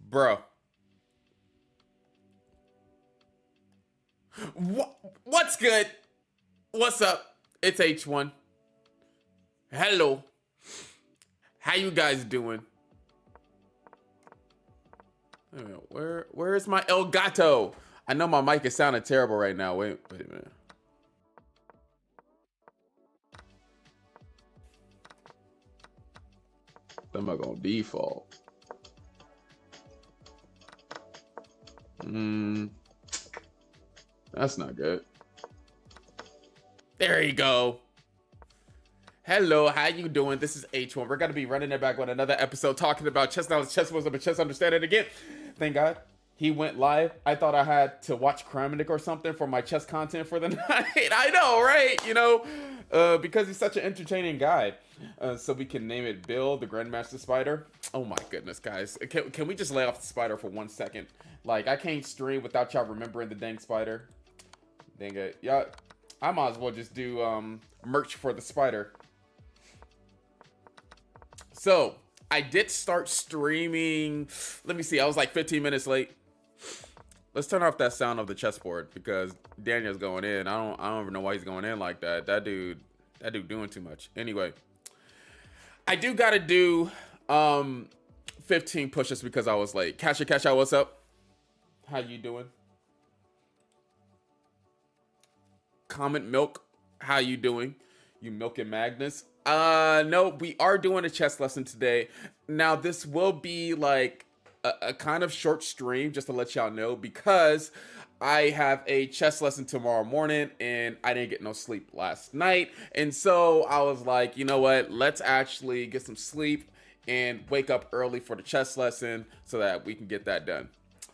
Bro. What's good? What's up? It's H1. Hello. How you guys doing? Where is my El Gato? I know my mic is sounding terrible right now. Wait a minute. I'm not gonna default. That's not good. There you go. Hello, how you doing? This is H1. We're gonna be running it back with another episode talking about chess knowledge, chess wisdom, and chess understanding again. Thank God he went live. I thought I had to watch Kramnik or something for my chess content for the night. I know, right? You know, because he's such an entertaining guy. So we can name it Bill, the Grandmaster Spider. Oh my goodness, guys. Can we just lay off the spider for 1 second? Like, I can't stream without y'all remembering the dang spider. Dang it. Y'all, I might as well just do merch for the spider. So, I did start streaming. Let me see. I was like 15 minutes late. Let's turn off that sound of the chessboard because Daniel's going in. I don't even know why he's going in like that. That dude doing too much. Anyway, I do gotta do 15 pushes because I was late. Cash out, what's up? How you doing? Comment Milk, how you doing? You Milk and Magnus? No, we are doing a chess lesson today. Now, this will be like a kind of short stream, just to let y'all know, because I have a chess lesson tomorrow morning and I didn't get no sleep last night. And so I was like, you know what? Let's actually get some sleep and wake up early for the chess lesson so that we can get that done.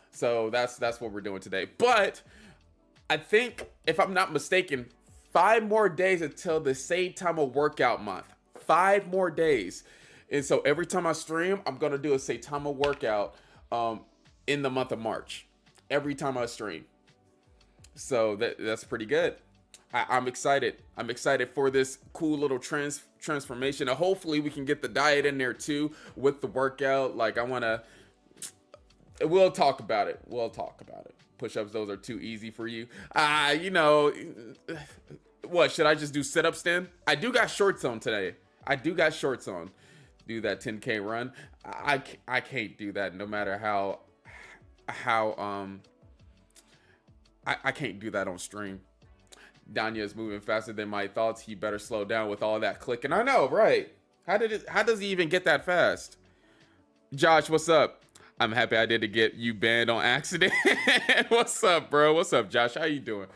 So that's what we're doing today. But I think, if I'm not mistaken, 5 more days until the Saitama workout month. 5 more days. And so every time I stream, I'm going to do a Saitama workout in the month of March. Every time I stream. So that's pretty good. I'm excited. I'm excited for this cool little transformation. And hopefully we can get the diet in there too with the workout. Like, I want to... We'll talk about it. We'll talk about it. Push-ups, those are too easy for you. You know, what, should I just do sit-ups then? I do got shorts on today. I do got shorts on. Do that 10K run. I can't do that no matter how I can't do that on stream. Danya is moving faster than my thoughts. He better slow down with all that clicking. I know, right? How does he even get that fast? Josh, what's up? I'm happy I didn't get you banned on accident. What's up, bro? What's up, Josh? How you doing?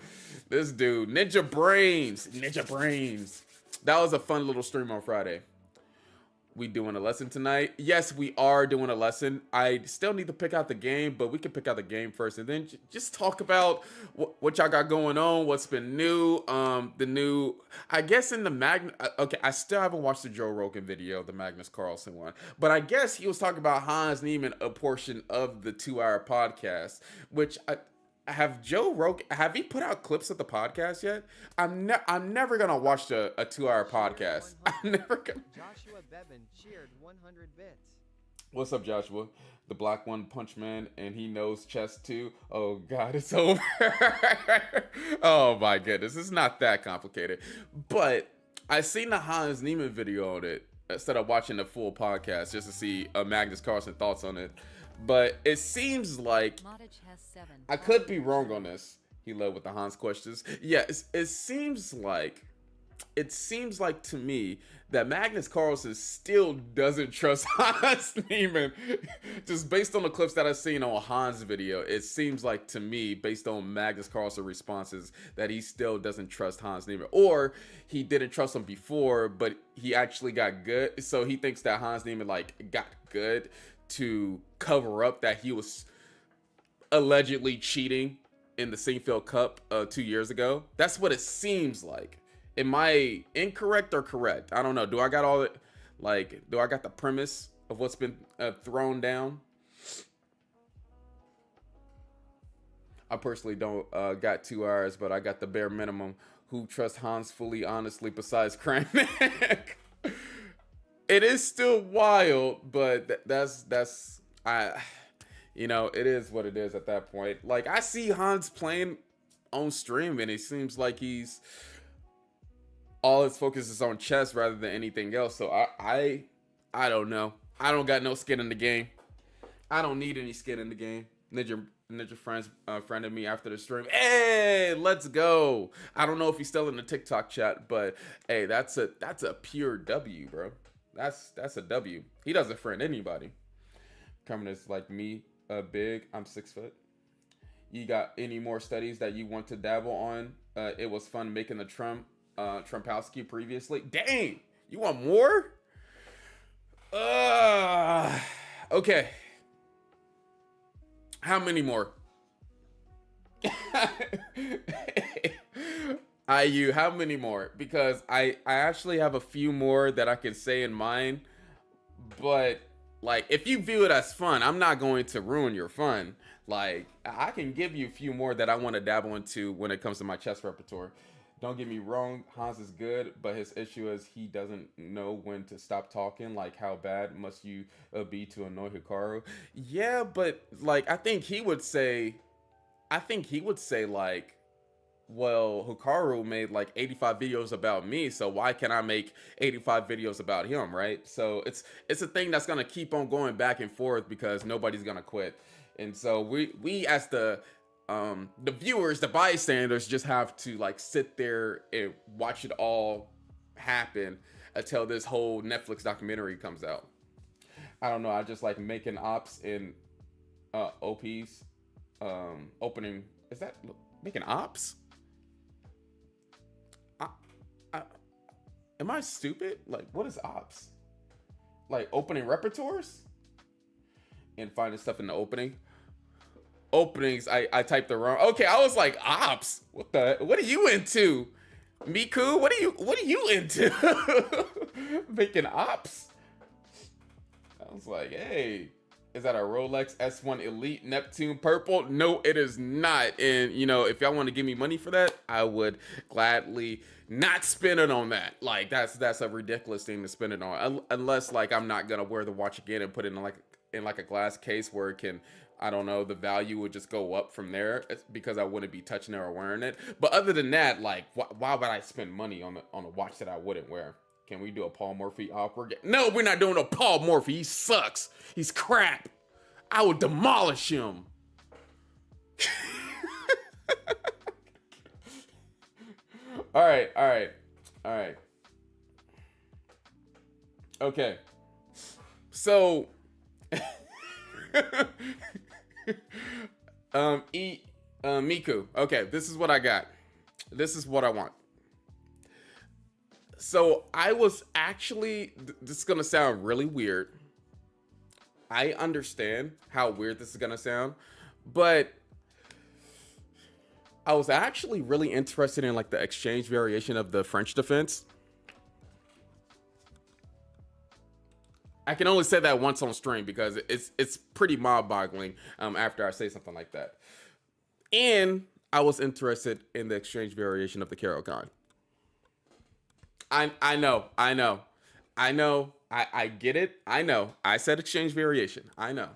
This dude, Ninja Brains. That was a fun little stream on Friday. We doing a lesson tonight? Yes, we are doing a lesson. I still need to pick out the game, but we can pick out the game first and then just talk about what y'all got going on, what's been new. The new, I guess in the okay, I still haven't watched the Joe Rogan video, the Magnus Carlsen one, but I guess he was talking about Hans Niemann, a portion of the 2-hour podcast, which have Joe Rogan, have he put out clips of the podcast yet? I'm never gonna watch a 2-hour podcast. I'm never gonna. Joshua Bevan cheered 100 bits. What's up, Joshua? The Black One Punch Man, and he knows chess too. Oh God, it's over. Oh my goodness, it's not that complicated. But I seen the Hans Niemann video on it instead of watching the full podcast just to see Magnus Carlsen thoughts on it. But it seems like, I could be wrong on this. He led with the Hans questions. Yeah, it seems like to me that Magnus Carlsen still doesn't trust Hans Niemann. Just based on the clips that I've seen on Hans' video, it seems like to me, based on Magnus Carlsen responses, that he still doesn't trust Hans Niemann. Or he didn't trust him before, but he actually got good. So he thinks that Hans Niemann like got good to cover up that he was allegedly cheating in the Seinfeld Cup 2 years ago. That's what it seems like. Am I incorrect or correct? I don't know. Do I got all it? Like, do I got the premise of what's been thrown down? I personally don't got 2 hours, but I got the bare minimum. Who trusts Hans fully, honestly, besides Kramnik? It is still wild, but that's You know, it is what it is at that point. Like, I see Hans playing on stream, and it seems like he's all his focus is on chess rather than anything else. So I don't know. I don't got no skin in the game. I don't need any skin in the game. Ninja friends friended me after the stream. Hey, let's go. I don't know if he's still in the TikTok chat, but hey, that's a pure W, bro. That's a W. He doesn't friend anybody. Coming as like me, big. I'm 6 foot. You got any more studies that you want to dabble on? It was fun making the Trumpowski previously. Dang, you want more? Okay. How many more? IU, how many more? Because I actually have a few more that I can say in mind, but like, if you view it as fun, I'm not going to ruin your fun. Like, I can give you a few more that I want to dabble into when it comes to my chess repertoire. Don't get me wrong, Hans is good, but his issue is he doesn't know when to stop talking. Like, how bad must you be to annoy Hikaru? Yeah, but like, I think he would say like, well, Hikaru made like 85 videos about me, so why can't I make 85 videos about him, right? So it's a thing that's gonna keep on going back and forth because nobody's gonna quit. And so we as the viewers, the bystanders, just have to like sit there and watch it all happen until this whole Netflix documentary comes out. I don't know. I just like making ops in OPs. Opening, is that making ops? Am I stupid? Like, what is ops? Like opening repertoires and finding stuff in the openings. I typed the wrong. Okay, I was like, ops. What are you into? Miku, what are you into? Making ops? I was like, hey, is that a Rolex S1 Elite Neptune Purple? No, it is not. And you know, if y'all want to give me money for that, I would gladly not spend it on that. Like, that's a ridiculous thing to spend it on. Unless like I'm not gonna wear the watch again and put it in like a glass case where it can, I don't know, the value would just go up from there because I wouldn't be touching it or wearing it. But other than that, like, why would I spend money on a watch that I wouldn't wear? Can we do a Paul Morphy offer? No, we're not doing a Paul Morphy. He sucks. He's crap. I would demolish him. All right. Okay. So Miku. Okay, this is what I got. This is what I want. So I was actually, this is gonna sound really weird. I understand how weird this is gonna sound, but I was actually really interested in like the exchange variation of the French defense. I can only say that once on stream because it's pretty mind-boggling after I say something like that. And I was interested in the exchange variation of the Caro-Kann. I know. I get it. I know. I said exchange variation. I know.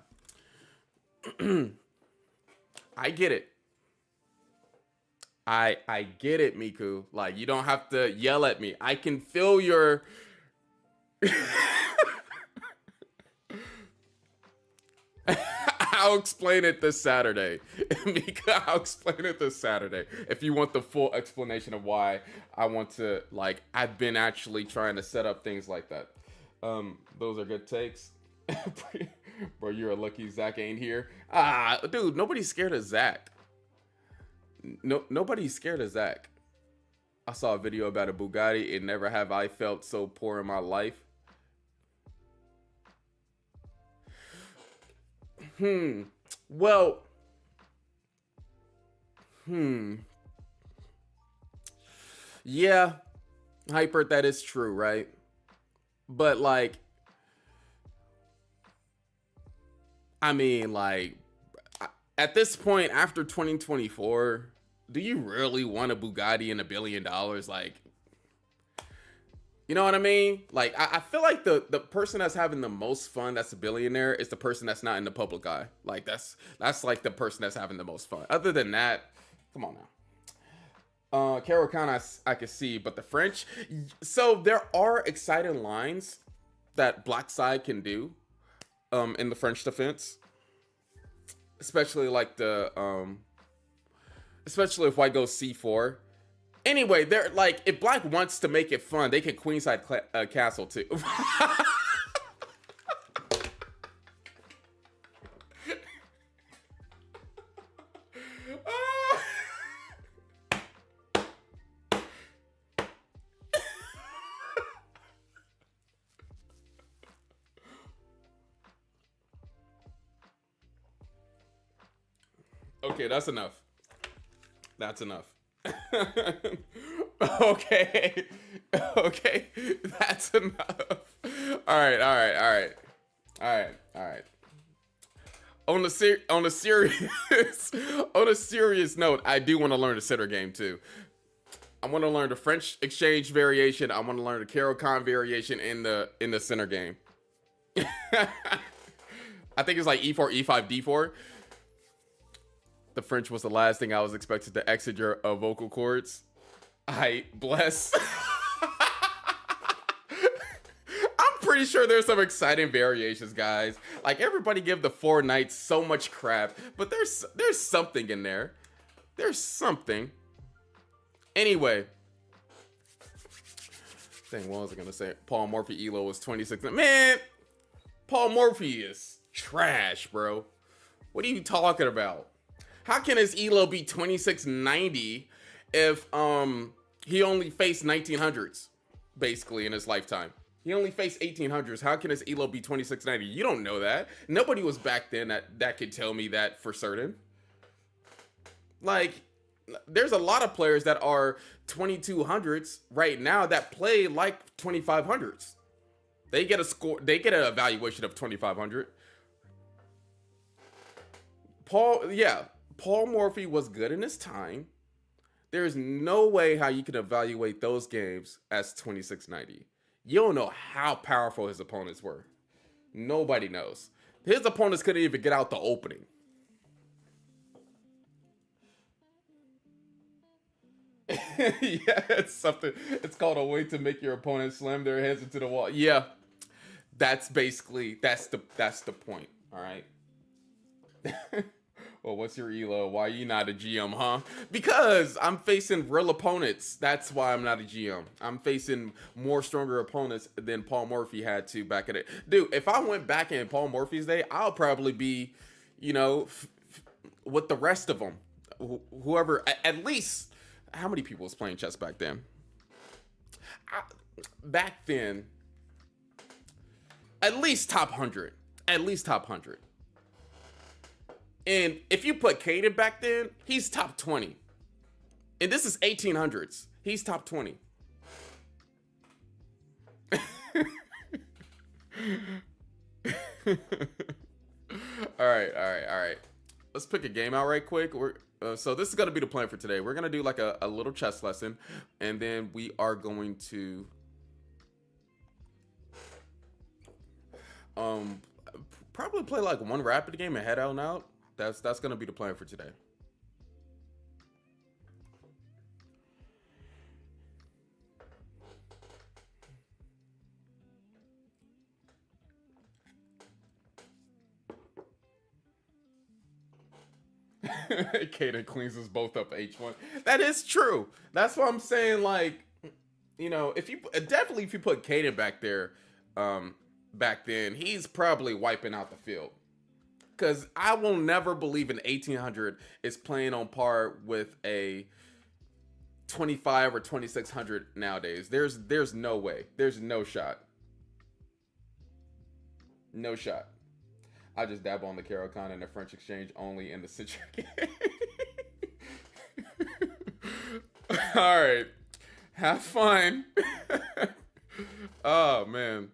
I get it. I get it, Miku. Like, you don't have to yell at me. I can feel your I'll explain it this Saturday. Mika, I'll explain it this Saturday. If you want the full explanation of why I want to, like, I've been actually trying to set up things like that. Those are good takes. Bro, you're a lucky Zach ain't here. Dude, nobody's scared of Zach. No, nobody's scared of Zach. I saw a video about a Bugatti and never have I felt so poor in my life. Well, yeah, Hyper, that is true, right? But like, I mean, like, at this point, after 2024, do you really want a Bugatti and $1 billion? Like, You know what I mean? Like I feel like the person that's having the most fun, that's a billionaire, is the person that's not in the public eye. Like that's like the person that's having the most fun. Other than that, come on now. Carol Khan, I can see, but the French. So there are exciting lines that Black Side can do, in the French defense, especially like especially if White goes C4. Anyway, they're like, if Black wants to make it fun, they can Queenside Castle too. Okay, that's enough. That's enough. Okay. Okay. That's enough. All right, all right, all right. All right, all right. On a serious on a serious note, I do want to learn the sitter game too. I want to learn the French exchange variation. I want to learn the Carol Khan variation in the center game. I think it's like E4, E5, D4. The French was the last thing I was expected to exit your vocal cords. I bless. I'm pretty sure there's some exciting variations, guys. Like everybody give the four knights so much crap, but there's something in there. There's something. Anyway. Dang, what was I gonna say? Paul Morphy Elo was 26. Man, Paul Morphy is trash, bro. What are you talking about? How can his Elo be 2690 if he only faced 1900s basically in his lifetime? He only faced 1800s. How can his Elo be 2690? You don't know that. Nobody was back then that could tell me that for certain. Like, there's a lot of players that are 2200s right now that play like 2500s. They get a score, they get an evaluation of 2500. Paul Morphy was good in his time. There's no way how you can evaluate those games as 2690. You don't know how powerful his opponents were. Nobody knows. His opponents couldn't even get out the opening. Yeah, it's something. It's called a way to make your opponent slam their heads into the wall. Yeah, that's basically that's the point. All right. Well, what's your elo? Why are you not a GM, huh? Because I'm facing real opponents. That's why I'm not a GM. I'm facing more stronger opponents than Paul Morphy had to back in it. Dude, if I went back in Paul Morphy's day, I'll probably be, you know, with the rest of them. Whoever, at least, how many people was playing chess back then? Back then, at least top 100. At least top 100. And if you put Caden back then, he's top 20. And this is 1800s. He's top 20. All right. Let's pick a game out right quick. So this is going to be the plan for today. We're going to do like a little chess lesson. And then we are going to probably play like one rapid game and head out. That's gonna be the plan for today. Kaden cleans us both up H1. That is true. That's what I'm saying. Like, you know, if you put Kaden back there, back then, he's probably wiping out the field. Because I will never believe an 1800 is playing on par with a 25 or 2600 nowadays. There's no way. There's no shot. No shot. I just dabble on the Carol Khan and the French exchange only in the situation. All right. Have fun. Oh, man.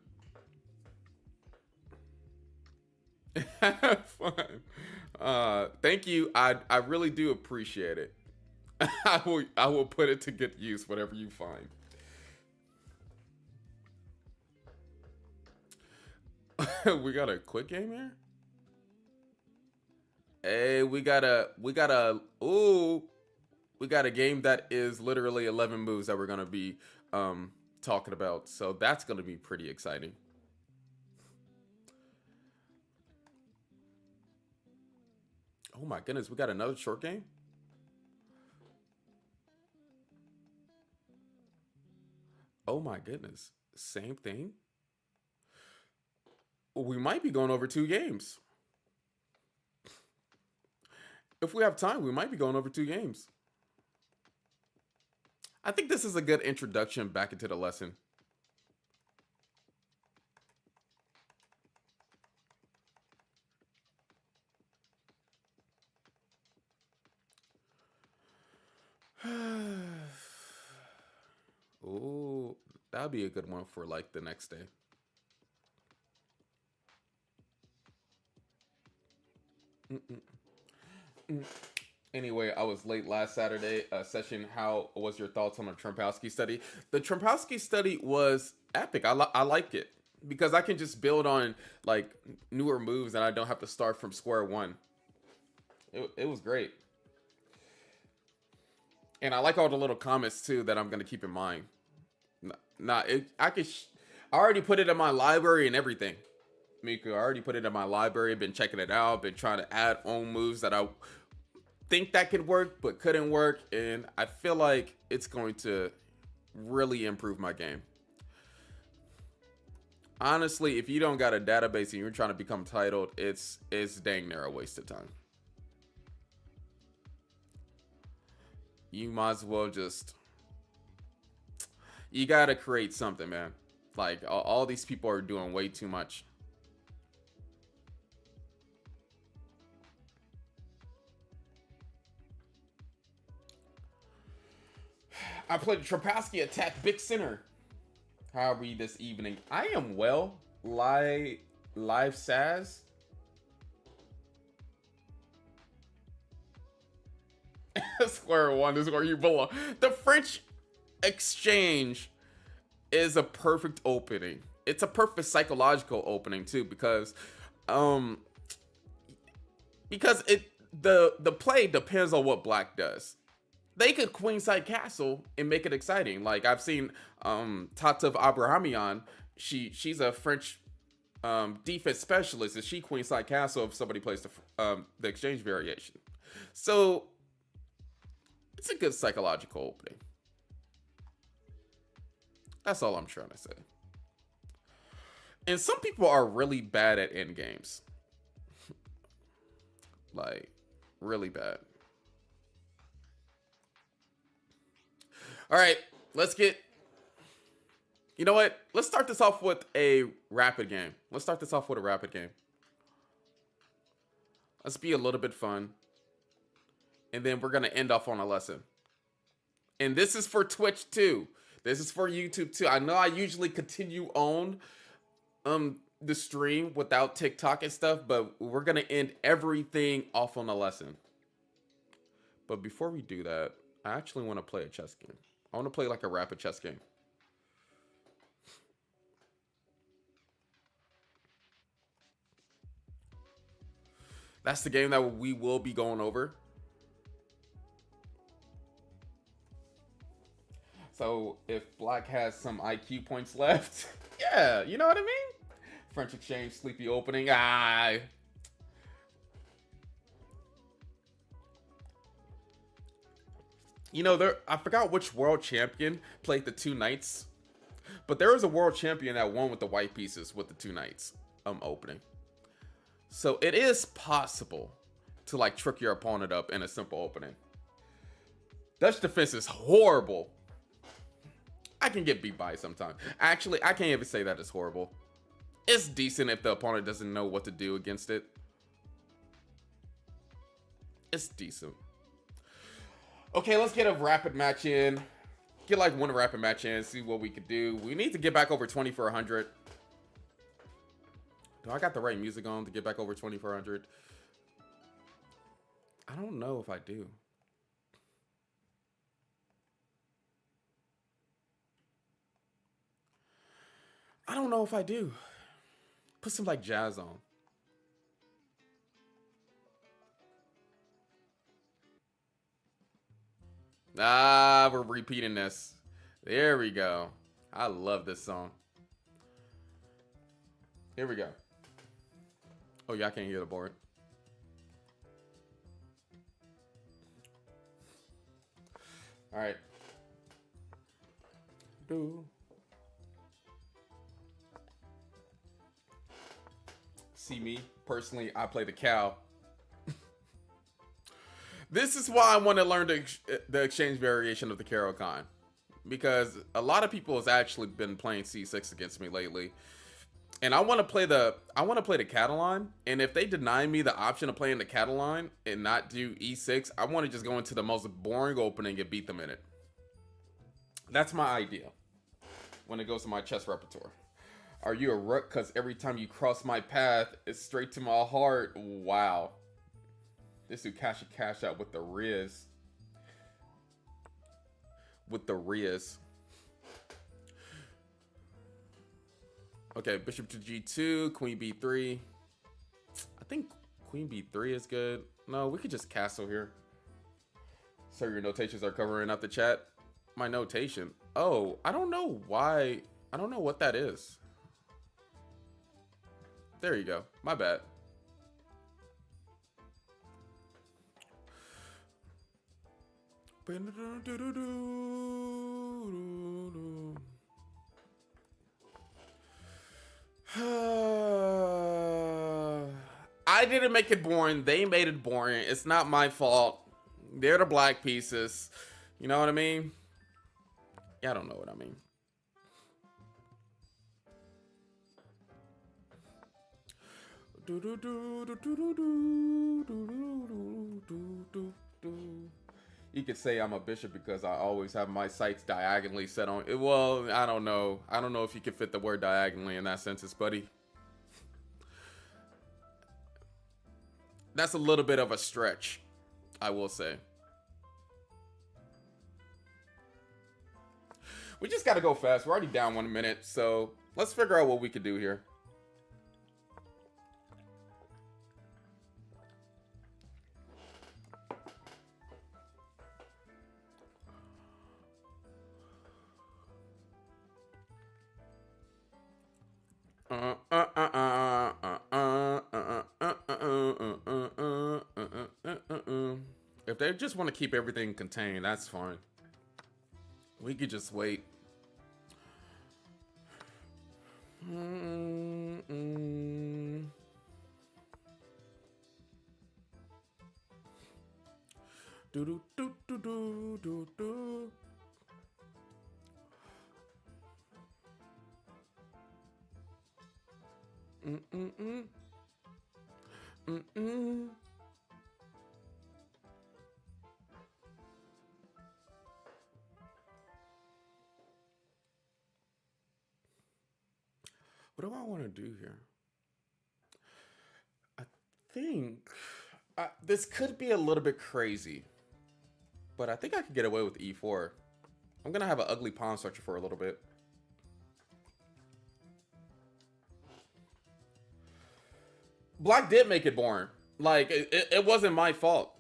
Have fun. Thank you. I really do appreciate it. I will put it to good use, whatever you find. We got a quick game here. Hey, ooh, we got a game that is literally 11 moves that we're gonna be um talking about. So that's gonna be pretty exciting. Oh my goodness, we got another short game. Oh my goodness, same thing. We might be going over two games. If we have time, we might be going over two games. I think this is a good introduction back into the lesson. Ooh, that'd be a good one for like the next day. Mm-mm-mm. Anyway, I was late last Saturday session. How was your thoughts on the Trumpowski study? The Trumpowski study was epic. I like it because I can just build on like newer moves and I don't have to start from square one. It was great. And I like all the little comments too that I'm gonna keep in mind. Nah, I already put it in my library and everything. Miku, I already put it in my library. Been checking it out. Been trying to add on moves that I think that could work but couldn't work, and I feel like it's going to really improve my game. Honestly, if you don't got a database and you're trying to become titled, it's dang near a waste of time. You might as well just you gotta create something, man. Like all these people are doing way too much. I played Trapowski attack Big Center. How are we this evening? I am well. Live Saz. Square one is where you belong. The French exchange is a perfect opening. It's a perfect psychological opening too, um because the play depends on what black does. They could queenside castle and make it exciting. Like I've seen Tatev Abrahamian. She's a French defense specialist, and she queenside castle if somebody plays the exchange variation. So it's a good psychological opening. That's all I'm trying to say. And some people are really bad at end games. Like, really bad. All right, let's get. You know what? Let's start this off with a rapid game. Let's start this off with a rapid game. Let's be a little bit fun. And then we're going to end off on a lesson. And this is for Twitch too. This is for YouTube too. I know I usually continue on the stream without TikTok and stuff, but we're going to end everything off on a lesson. But before we do that, I actually want to play a chess game. I want to play like a rapid chess game. That's the game that we will be going over. So if black has some IQ points left, yeah, you know what I mean? French exchange, sleepy opening. You know, I forgot which world champion played the two knights, but there was a world champion that won with the white pieces with the two knights opening. So it is possible to like trick your opponent up in a simple opening. Dutch defense is horrible. I can get beat by it sometimes. Actually, I can't even say that it's horrible. It's decent if the opponent doesn't know what to do against it. It's decent. Okay, let's get a rapid match in. Get like one rapid match in, see what we could do. We need to get back over 20 for 100. Do I got the right music on to get back over 20 for 100? I don't know if I do. I don't know if I do. put some like jazz on. Ah, we're repeating this. There we go. I love this song. Here we go. Oh, y'all can't hear the board. All right. Do. See me personally, I play the cow. This is why I want to learn the exchange variation of the Caro-Kann, because a lot of people has actually been playing C6 against me lately, and I want to play the Catalan. And if they deny me the option of playing the Catalan and not do E6, I want to just go into the most boring opening and beat them in it. That's my idea when it goes to my chess repertoire. Are you a rook? Because every time you cross my path, it's straight to my heart. Wow. This dude cash out with the Riz. With the Riz. Okay, bishop to G2, queen B3. I think queen B3 is good. No, we could just castle here. So your notations are covering up the chat. My notation. Oh, I don't know why. I don't know what that is. There you go. My bad. I didn't make it boring. They made it boring. It's not my fault. They're the black pieces. You know what I mean? Yeah, I don't know what I mean. You could say I'm a bishop because I always have my sights diagonally set on. Well, I don't know. I don't know if you can fit the word diagonally in that sentence, buddy. That's a little bit of a stretch, I will say. We just got to go fast. We're already down 1 minute, so let's figure out what we could do here. If they just want to keep everything contained, that's fine. We could just wait. Do do do do do do do. What do I want to do here? I think this could be a little bit crazy, but I think I could get away with E4. I'm gonna have an ugly pawn structure for a little bit. Black did make it boring. Like, it wasn't my fault.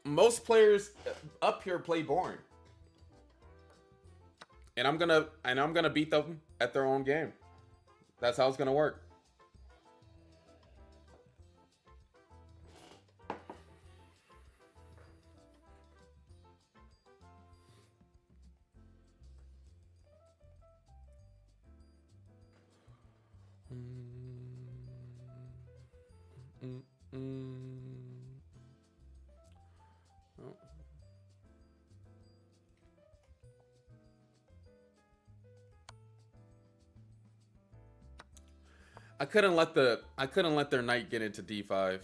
Most players up here play boring. And I'm gonna beat them at their own game. That's how it's gonna work. I couldn't let their knight get into D5.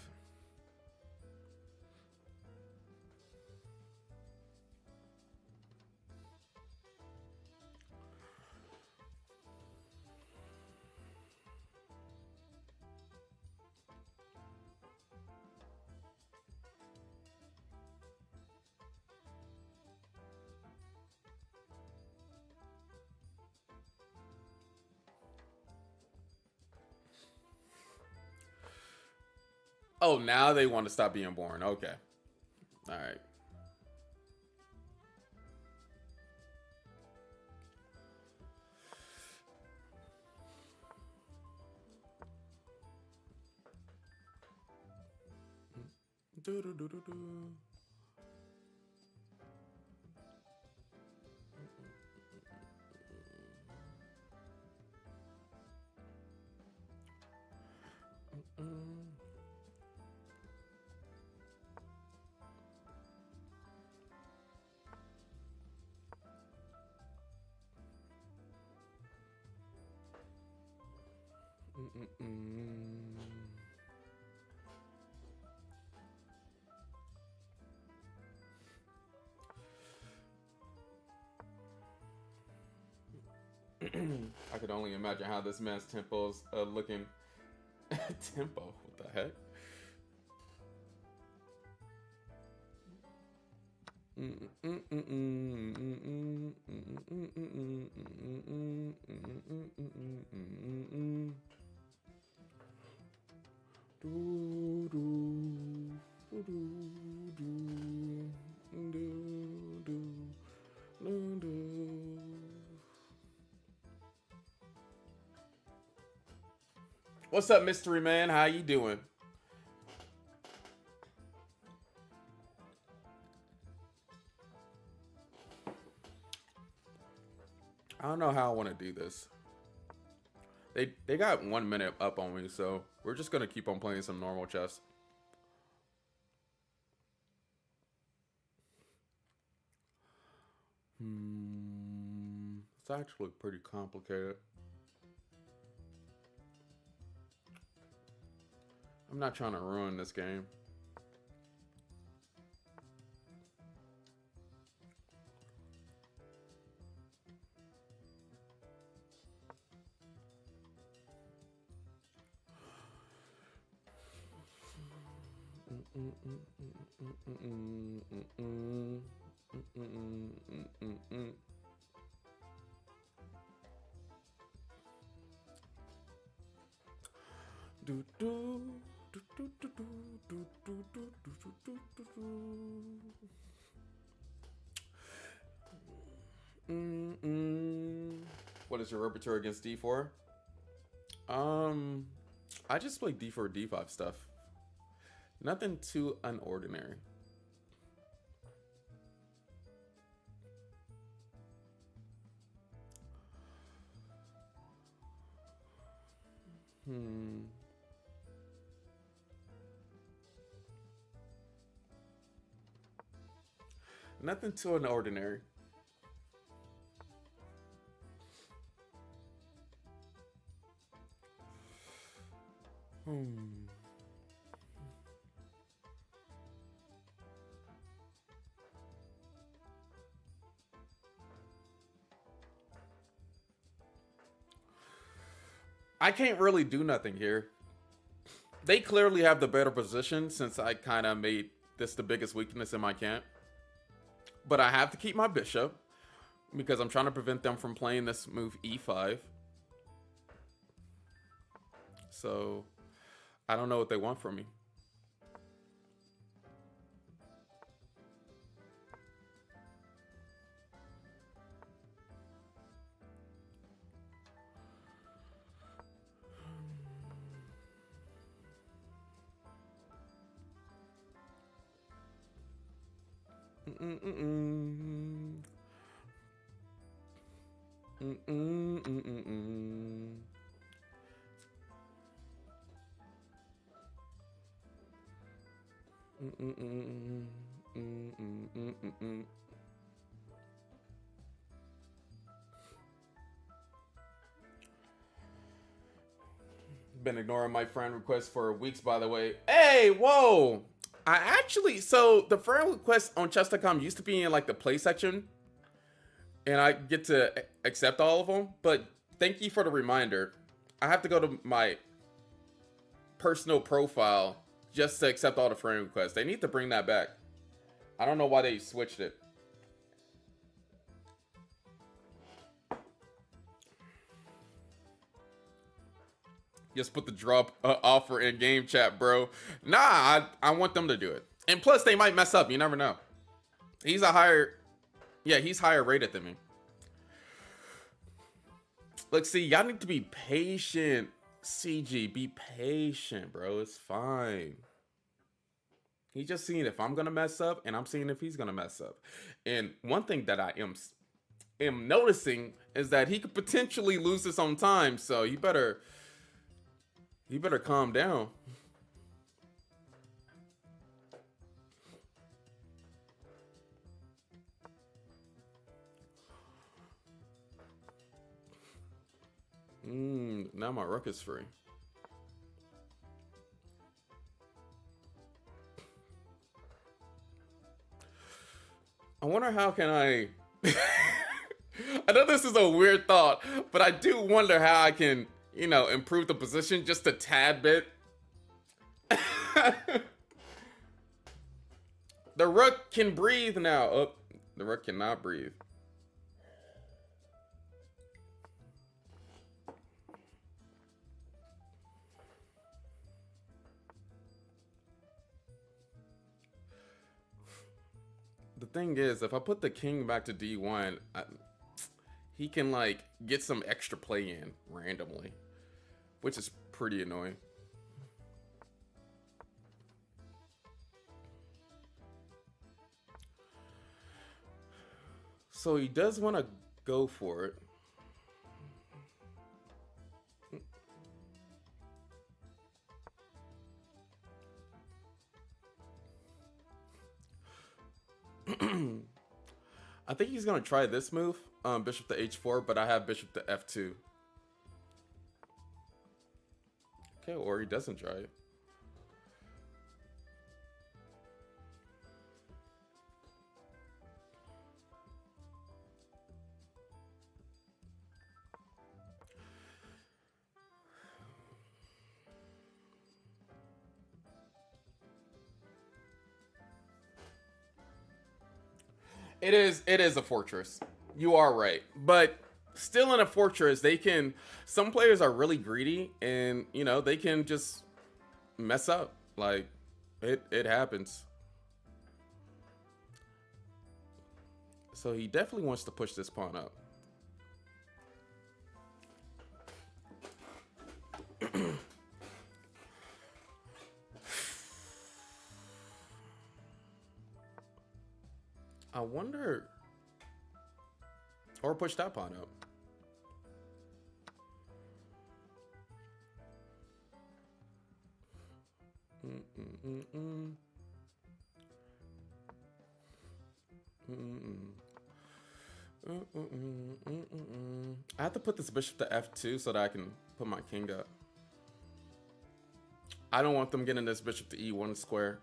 Oh, now they want to stop being born. Okay. All right. Do do do do do. I could only imagine how this man's tempo's looking. Tempo? What the heck? What's up, mystery man? How you doing? I don't know how I want to do this. They got 1 minute up on me, so we're just gonna keep on playing some normal chess. It's actually pretty complicated. I'm not trying to ruin this game. What is your repertoire against D4? I just play D4, D5 stuff. Nothing too unordinary. Nothing too unordinary. I can't really do nothing here. They clearly have the better position since I kind of made this the biggest weakness in my camp. But I have to keep my bishop because I'm trying to prevent them from playing this move e5. So I don't know what they want from me. Been ignoring my friend requests for weeks, by the way. Hey, whoa! I actually, so the friend request on chess.com used to be in like the play section, and I get to accept all of them. But thank you for the reminder. I have to go to my personal profile just to accept all the friend requests. They need to bring that back. I don't know why they switched it. Just put the drop offer in game chat, bro. Nah, I want them to do it. And plus, they might mess up. You never know. He's he's higher rated than me. Look, see, y'all need to be patient. CG, be patient, bro. It's fine. He's just seeing if I'm gonna mess up, and I'm seeing if he's gonna mess up. And one thing that I am noticing is that he could potentially lose this on time. So you better calm down. Now my rook is free. I wonder how can I... I know this is a weird thought, but I do wonder how I can, you know, improve the position just a tad bit. The rook can breathe now. Oh, the rook cannot breathe. The thing is, if I put the king back to D1, he can like get some extra play in randomly, which is pretty annoying. So he does want to go for it. I think he's gonna try this move, bishop to h4, but I have bishop to f2. Okay, or he doesn't try it. It is a fortress. You are right. But still in a fortress, some players are really greedy and, you know, they can just mess up. Like, it happens. So he definitely wants to push this pawn up. I wonder, or push that pawn up. I have to put this bishop to f2 so that I can put my king up. I don't want them getting this bishop to e1 square.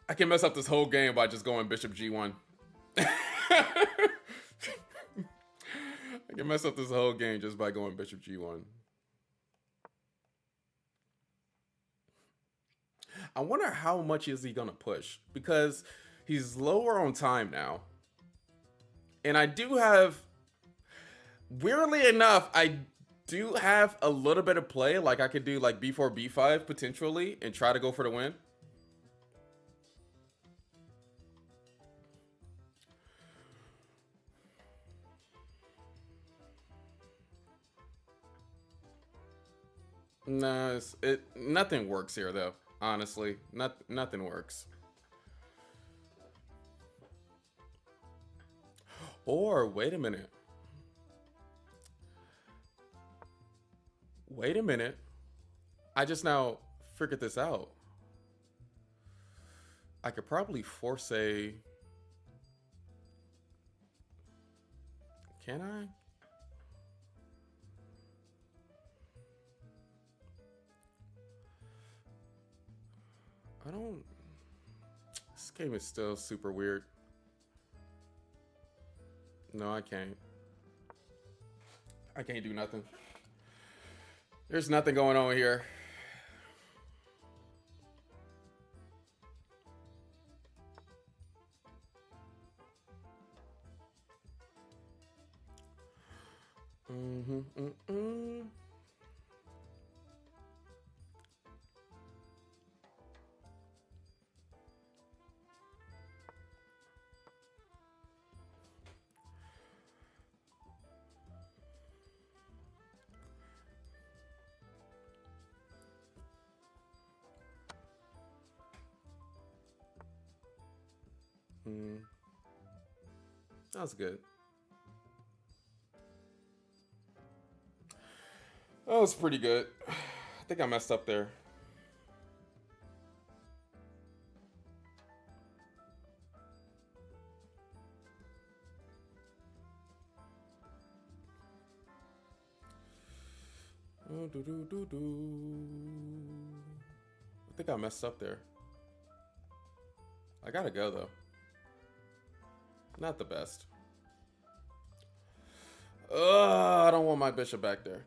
I can mess up this whole game by just going bishop g1. I can mess up this whole game just by going bishop g1. I wonder how much is he gonna push, because he's lower on time now. And I do have, weirdly enough, I do have a little bit of play. Like I could do like b4, b5 potentially and try to go for the win. No, nothing works here though. Honestly, nothing works. Or wait a minute. Wait a minute. I just now figured this out. I could probably force a... Can I? I don't... This game is still super weird. No, I can't. I can't do nothing. There's nothing going on here. That was good. That was pretty good. I think I messed up there. I think I messed up there. I gotta go though. Not the best. I don't want my bishop back there.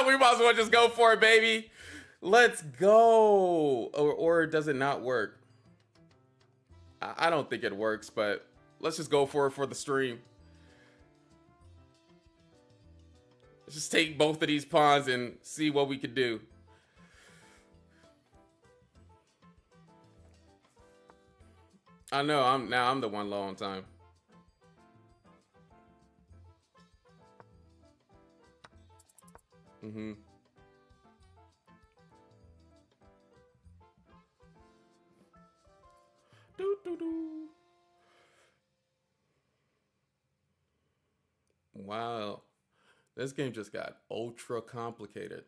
We might as well just go for it, baby. Let's go. Or does it not work? I don't think it works, but let's just go for it for the stream. Let's just take both of these pawns and see what we could do. I know, I'm the one low on time. Wow. This game just got ultra complicated.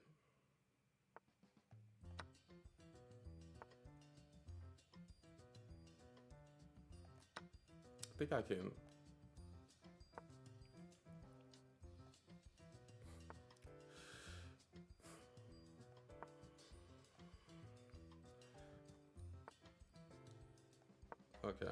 I think I can. Okay.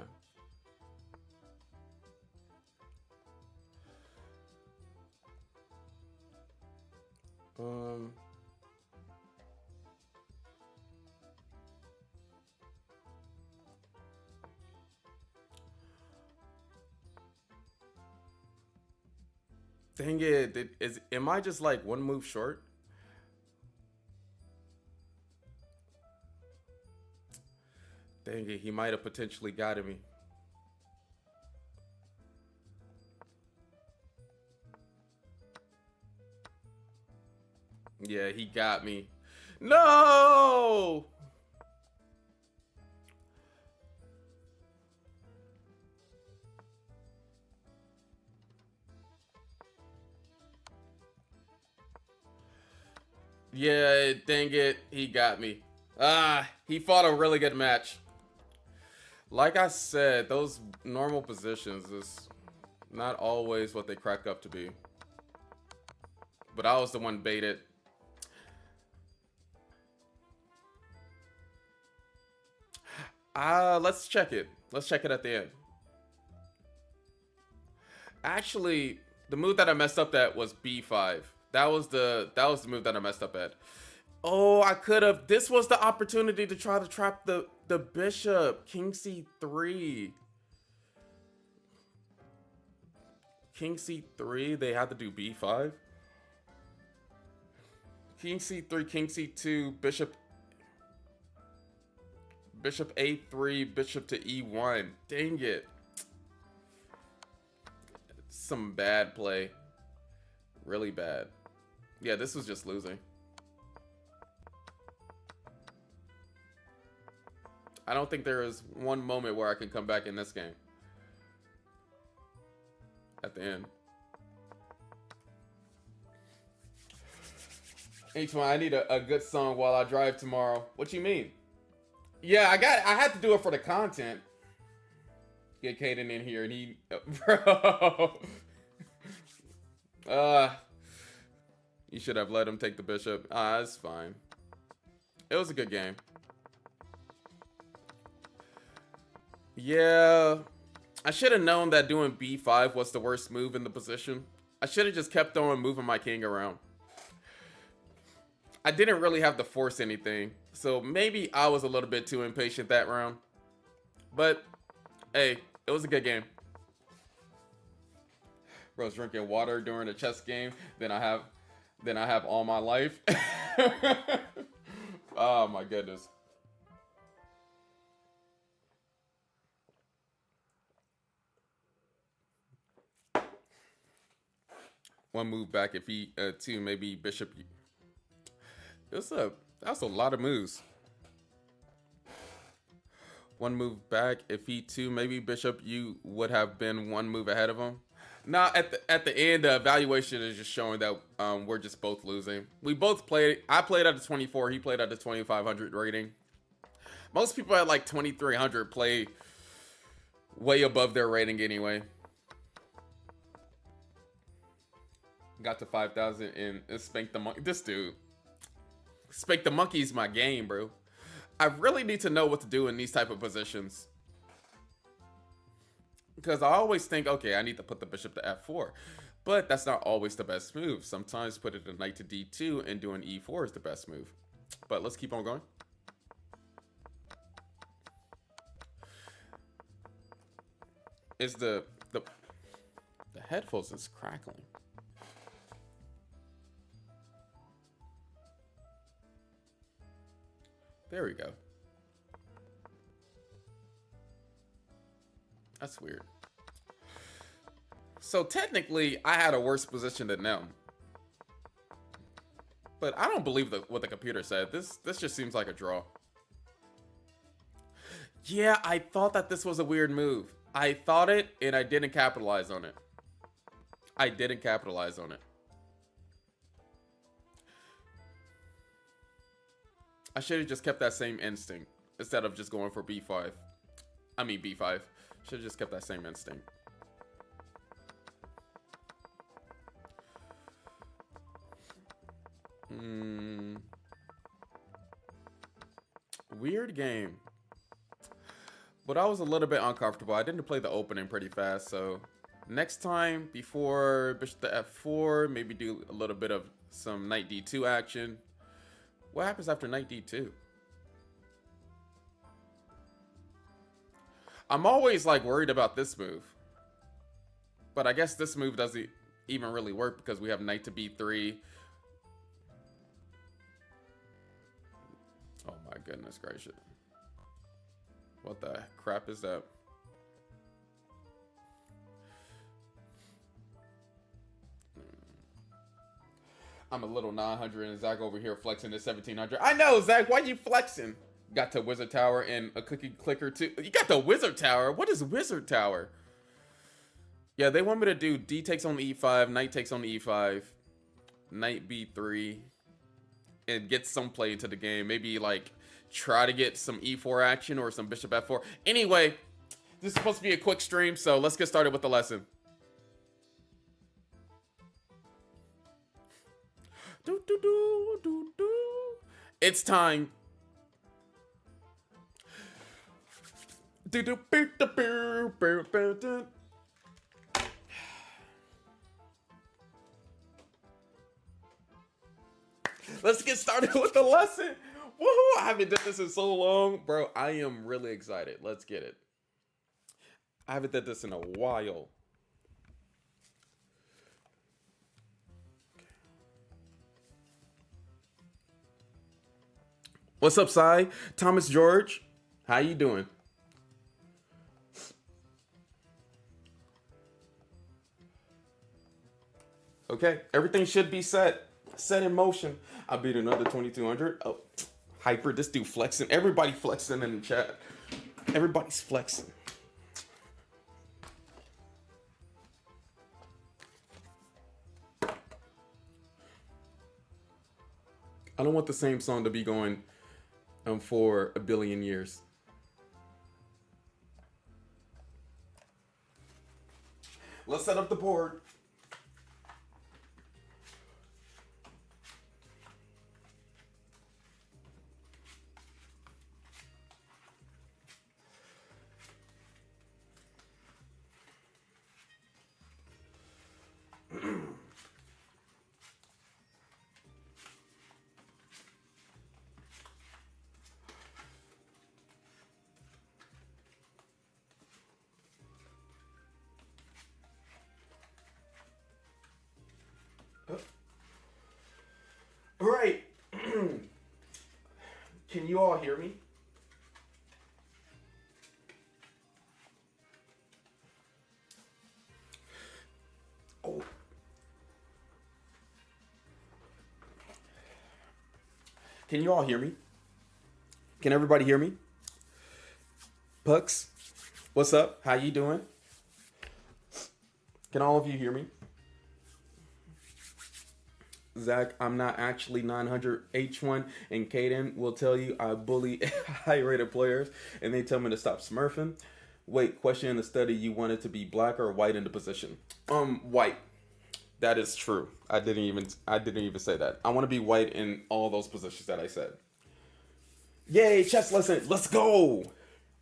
Dang it. Am I just like one move short? Dang it, he might have potentially gotten me. Yeah, he got me. No! Yeah, dang it, he got me. He fought a really good match. Like I said, those normal positions is not always what they crack up to be. But I was the one baited. Let's check it. Let's check it at the end. Actually, the move that I messed up at was B5. That was the move that I messed up at. Oh, I could have. This was the opportunity to try to trap the bishop. King C3. King C3. They had to do B5. King C3, King C2, bishop A3, bishop to E1. Dang it. Some bad play. Really bad. Yeah, this was just losing. I don't think there is one moment where I can come back in this game. At the end. H1, I need a good song while I drive tomorrow. What you mean? Yeah, I had to do it for the content. Get Caden in here and he, bro. You should have let him take the bishop. Ah, it's fine. It was a good game. Yeah, I should have known that doing b5 was the worst move in the position. I should have just kept on moving my king around. I didn't really have to force anything, so maybe I was a little bit too impatient that round. But hey, it was a good game. Bro's drinking water during a chess game. Then I have all my life. Oh my goodness. One move back if he two, maybe bishop. That's a lot of moves. One move back if he two, maybe bishop, you would have been one move ahead of him. Now at the end, the evaluation is just showing that we're just both losing. We both played. I played at a 24. He played at a 2500 rating. Most people at like 2300 play way above their rating anyway. Got to 5,000 and spanked the monkey. This dude, spank the monkey's my game, bro. I really need to know what to do in these type of positions. Because I always think, okay, I need to put the bishop to f4. But that's not always the best move. Sometimes put it a knight to d2 and doing e4 is the best move. But let's keep on going. Is the headphones is crackling. There we go. That's weird. So technically, I had a worse position than them. But I don't believe what the computer said. This just seems like a draw. Yeah, I thought that this was a weird move. I thought it, and I didn't capitalize on it. I didn't capitalize on it. I should have just kept that same instinct instead of just going for b5. I mean b5. Should have just kept that same instinct. Weird game. But I was a little bit uncomfortable. I didn't play the opening pretty fast, so next time before bishop to f4, maybe do a little bit of some knight d2 action. What happens after knight d2? I'm always like worried about this move. But I guess this move doesn't even really work because we have knight to b3. Oh my goodness gracious. What the crap is that? I'm a little 900 and Zach over here flexing at 1700. I know, Zach, why you flexing? Got to Wizard Tower and a cookie clicker too. You got the Wizard Tower? What is Wizard Tower? Yeah, they want me to do D takes on the e5, knight takes on the e5, knight b3, and get some play into the game. Maybe like try to get some e4 action or some bishop f4. Anyway, this is supposed to be a quick stream, so let's get started with the lesson. It's time. Let's get started with the lesson. Woohoo! I haven't done this in so long. Bro, I am really excited. Let's get it. I haven't done this in a while. What's up, Cy? Thomas George, how you doing? Okay, everything should be set in motion. I beat another 2200. Oh, hyper, this dude flexing. Everybody flexing in the chat. Everybody's flexing. I don't want the same song to be going for a billion years. Let's set up the board. Can you all hear me? Oh. Can you all hear me? Can everybody hear me? Pucks, what's up? How you doing? Can all of you hear me? Zach, I'm not actually 900 H1, and Caden will tell you I bully high-rated players, and they tell me to stop smurfing. Wait, question in the study, you wanted to be black or white in the position? White. That is true. I didn't even say that. I want to be white in all those positions that I said. Yay, chess lesson. Let's go.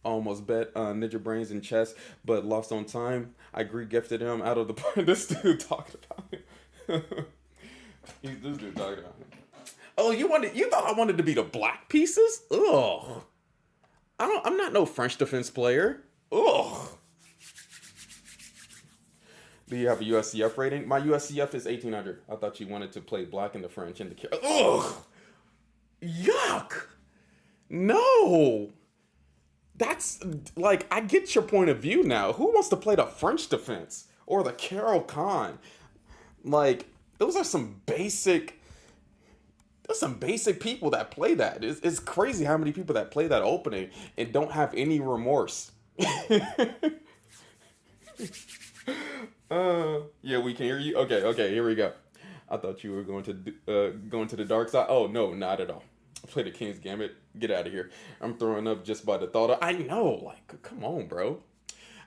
Almost bet Ninja Brains in chess, but lost on time. I gifted him out of the this dude talking about him. This dude talking about him. Oh, you thought I wanted to be the black pieces? Ugh. I'm not no French defense player. Ugh. Do you have a USCF rating? My USCF is 1800. I thought you wanted to play black in the French and the ugh. Yuck. No. That's like, I get your point of view now. Who wants to play the French defense or the Carol Khan? Like, those are some basic. There's some basic people that play that. It's crazy how many people that play that opening and don't have any remorse. Yeah, we can hear you. Okay, here we go. I thought you were going to the dark side. Oh no, not at all. Play the King's Gambit. Get out of here. I'm throwing up just by the thought of. I know, like, come on, bro.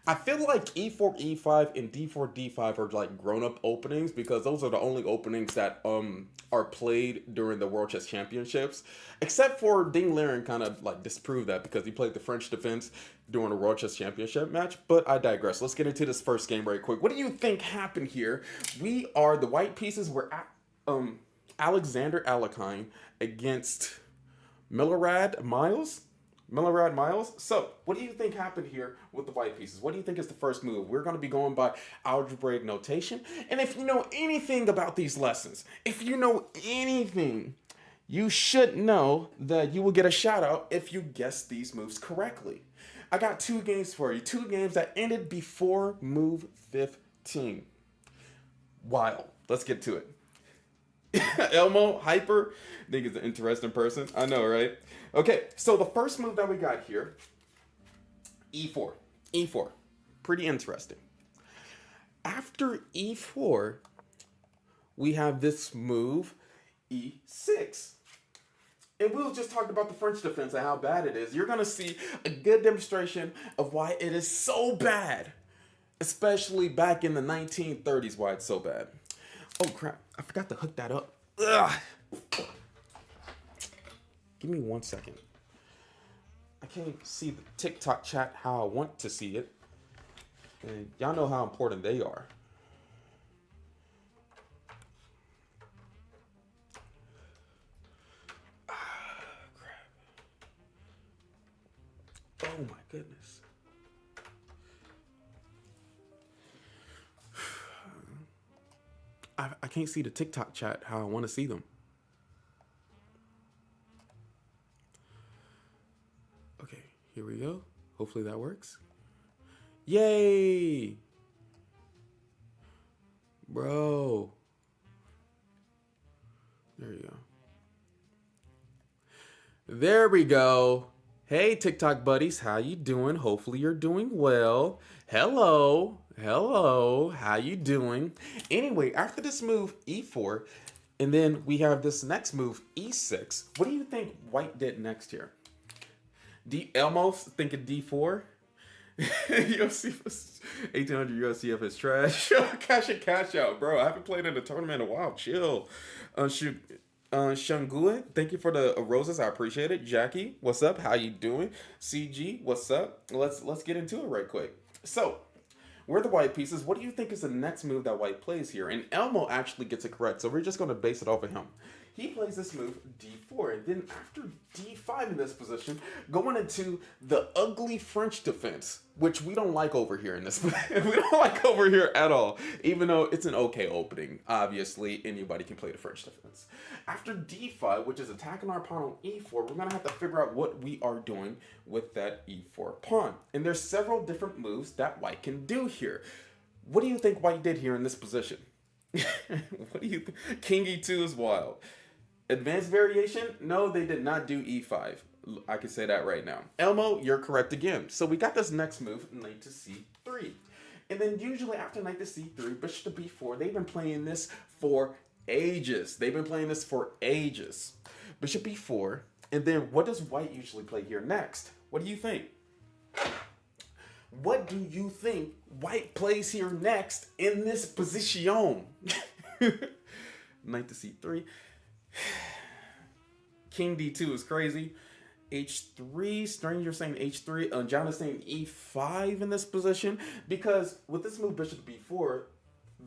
I feel like E4, E5, and D4, D5 are like grown-up openings because those are the only openings that are played during the World Chess Championships. Except for Ding Liren kind of like disproved that because he played the French defense during the World Chess Championship match. But I digress. Let's get into this first game right quick. What do you think happened here? We are the white pieces. We're at Alexander Alekhine against Milorad Miles. So, what do you think happened here with the white pieces? What do you think is the first move? We're going to be going by algebraic notation. And if you know anything about these lessons, if you know anything, you should know that you will get a shout out if you guess these moves correctly. I got 2 games for you. 2 games that ended before move 15. Wild. Let's get to it. Elmo, Hyper, I think he's an interesting person. I know, right? Okay, so the first move that we got here, E4. E4. Pretty interesting. After E4, we have this move, E6. And we just talked about the French defense and how bad it is. You're going to see a good demonstration of why it is so bad. Especially back in the 1930s, why it's so bad. Oh, crap. I forgot to hook that up. Ugh. Give me 1 second. I can't see the TikTok chat how I want to see it. And y'all know how important they are. Ah, crap. Oh my goodness. I can't see the TikTok chat how I want to see them. Okay, here we go. Hopefully that works. Yay! Bro. There you go. There we go. Hey, TikTok buddies, how you doing? Hopefully you're doing well. Hello. How you doing? Anyway, after this move, E4, and then we have this next move, E6. What do you think White did next here? Elmo thinking D4? USCF 1800 USCF is trash. Cash out, bro. I haven't played in a tournament in a while. Chill. Shangua, thank you for the roses. I appreciate it. Jackie, what's up? How you doing? CG, what's up? Let's get into it right quick. So, we're the white pieces. What do you think is the next move that White plays here? And Elmo actually gets it correct, so we're just going to base it off of him. he plays this move d4, and then after d5 in this position, going into the ugly French defense, which we don't like over here in this. We don't like over here at all, even though it's an okay opening. Obviously, anybody can play the French defense. After d5, which is attacking our pawn on e4, we're gonna have to figure out what we are doing with that e4 pawn. And there's several different moves that white can do here. What do you think white did here in this position? What do you think? King e2 is wild. Advanced variation? No, they did not do e5. I can say that right now. Elmo, you're correct again. So we got this next move, knight to c3. And then usually after knight to c3, bishop to b4, they've been playing this for ages. Bishop b4. And then what does white usually play here next? What do you think? What do you think white plays here next in this position? Knight to c3. King d2 is crazy. h3, Stranger saying h3. John is saying e5 in this position. Because with this move, bishop to b4,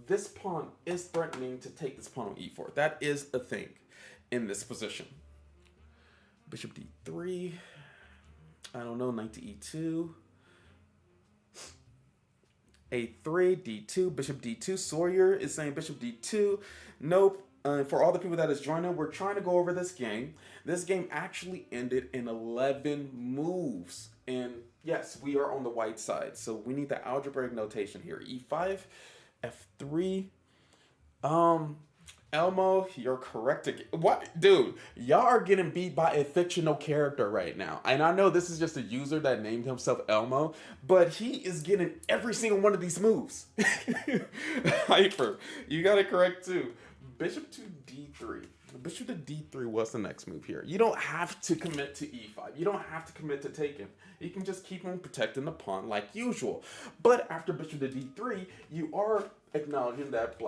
this pawn is threatening to take this pawn on e4. That is a thing in this position. Bishop d3. I don't know, knight to e2. a3, d2, bishop d2. Sawyer is saying bishop d2. Nope. For all the people that is joining, we're trying to go over this game. This game actually ended in 11 moves. And yes, we are on the white side. So we need the algebraic notation here. e5, f3. Elmo, you're correct again. What? Dude, y'all are getting beat by a fictional character right now. And I know this is just a user that named himself Elmo, but he is getting every single one of these moves. Hyper, you got it correct too. Bishop to d3. Bishop to d3 was the next move here. You don't have to commit to e5. You don't have to commit to taking. You can just keep on protecting the pawn like usual. But after bishop to d3, you are acknowledging that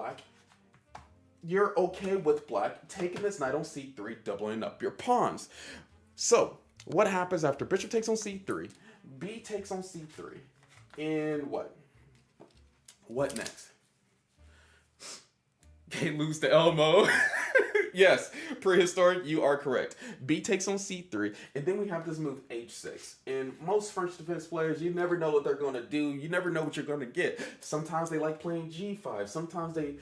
you're okay with black taking this knight on c3, doubling up your pawns. So, what happens after bishop takes on c3, b takes on c3, and what? What next? They lose to Elmo. Yes, prehistoric, you are correct. B takes on c3, and then we have this move h6. And most French defense players, you never know what they're going to do. You never know what you're going to get. Sometimes they like playing g5. Sometimes they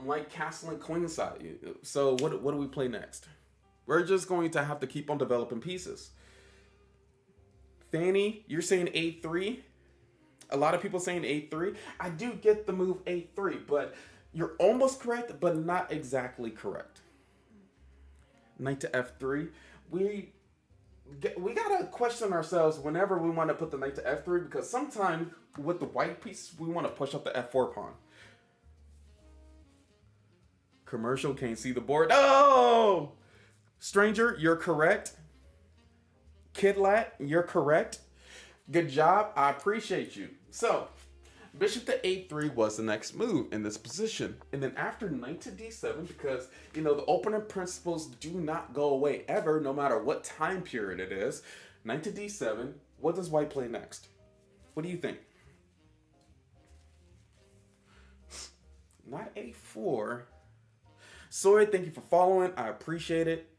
like castling queenside. So what do we play next? We're just going to have to keep on developing pieces. Fanny, you're saying a3. A lot of people saying a3. I do get the move a3, but you're almost correct, but not exactly correct. Knight to f3. We gotta question ourselves whenever we want to put the knight to f3, because sometimes with the white piece, we want to push up the f4 pawn. Commercial, can't see the board. Oh! Stranger, you're correct. Kidlat, you're correct. Good job. I appreciate you. So, bishop to a3 was the next move in this position. And then after knight to d7, because, the opening principles do not go away ever, no matter what time period it is. Knight to d7, what does white play next? What do you think? Not a4. Sorry, thank you for following. I appreciate it.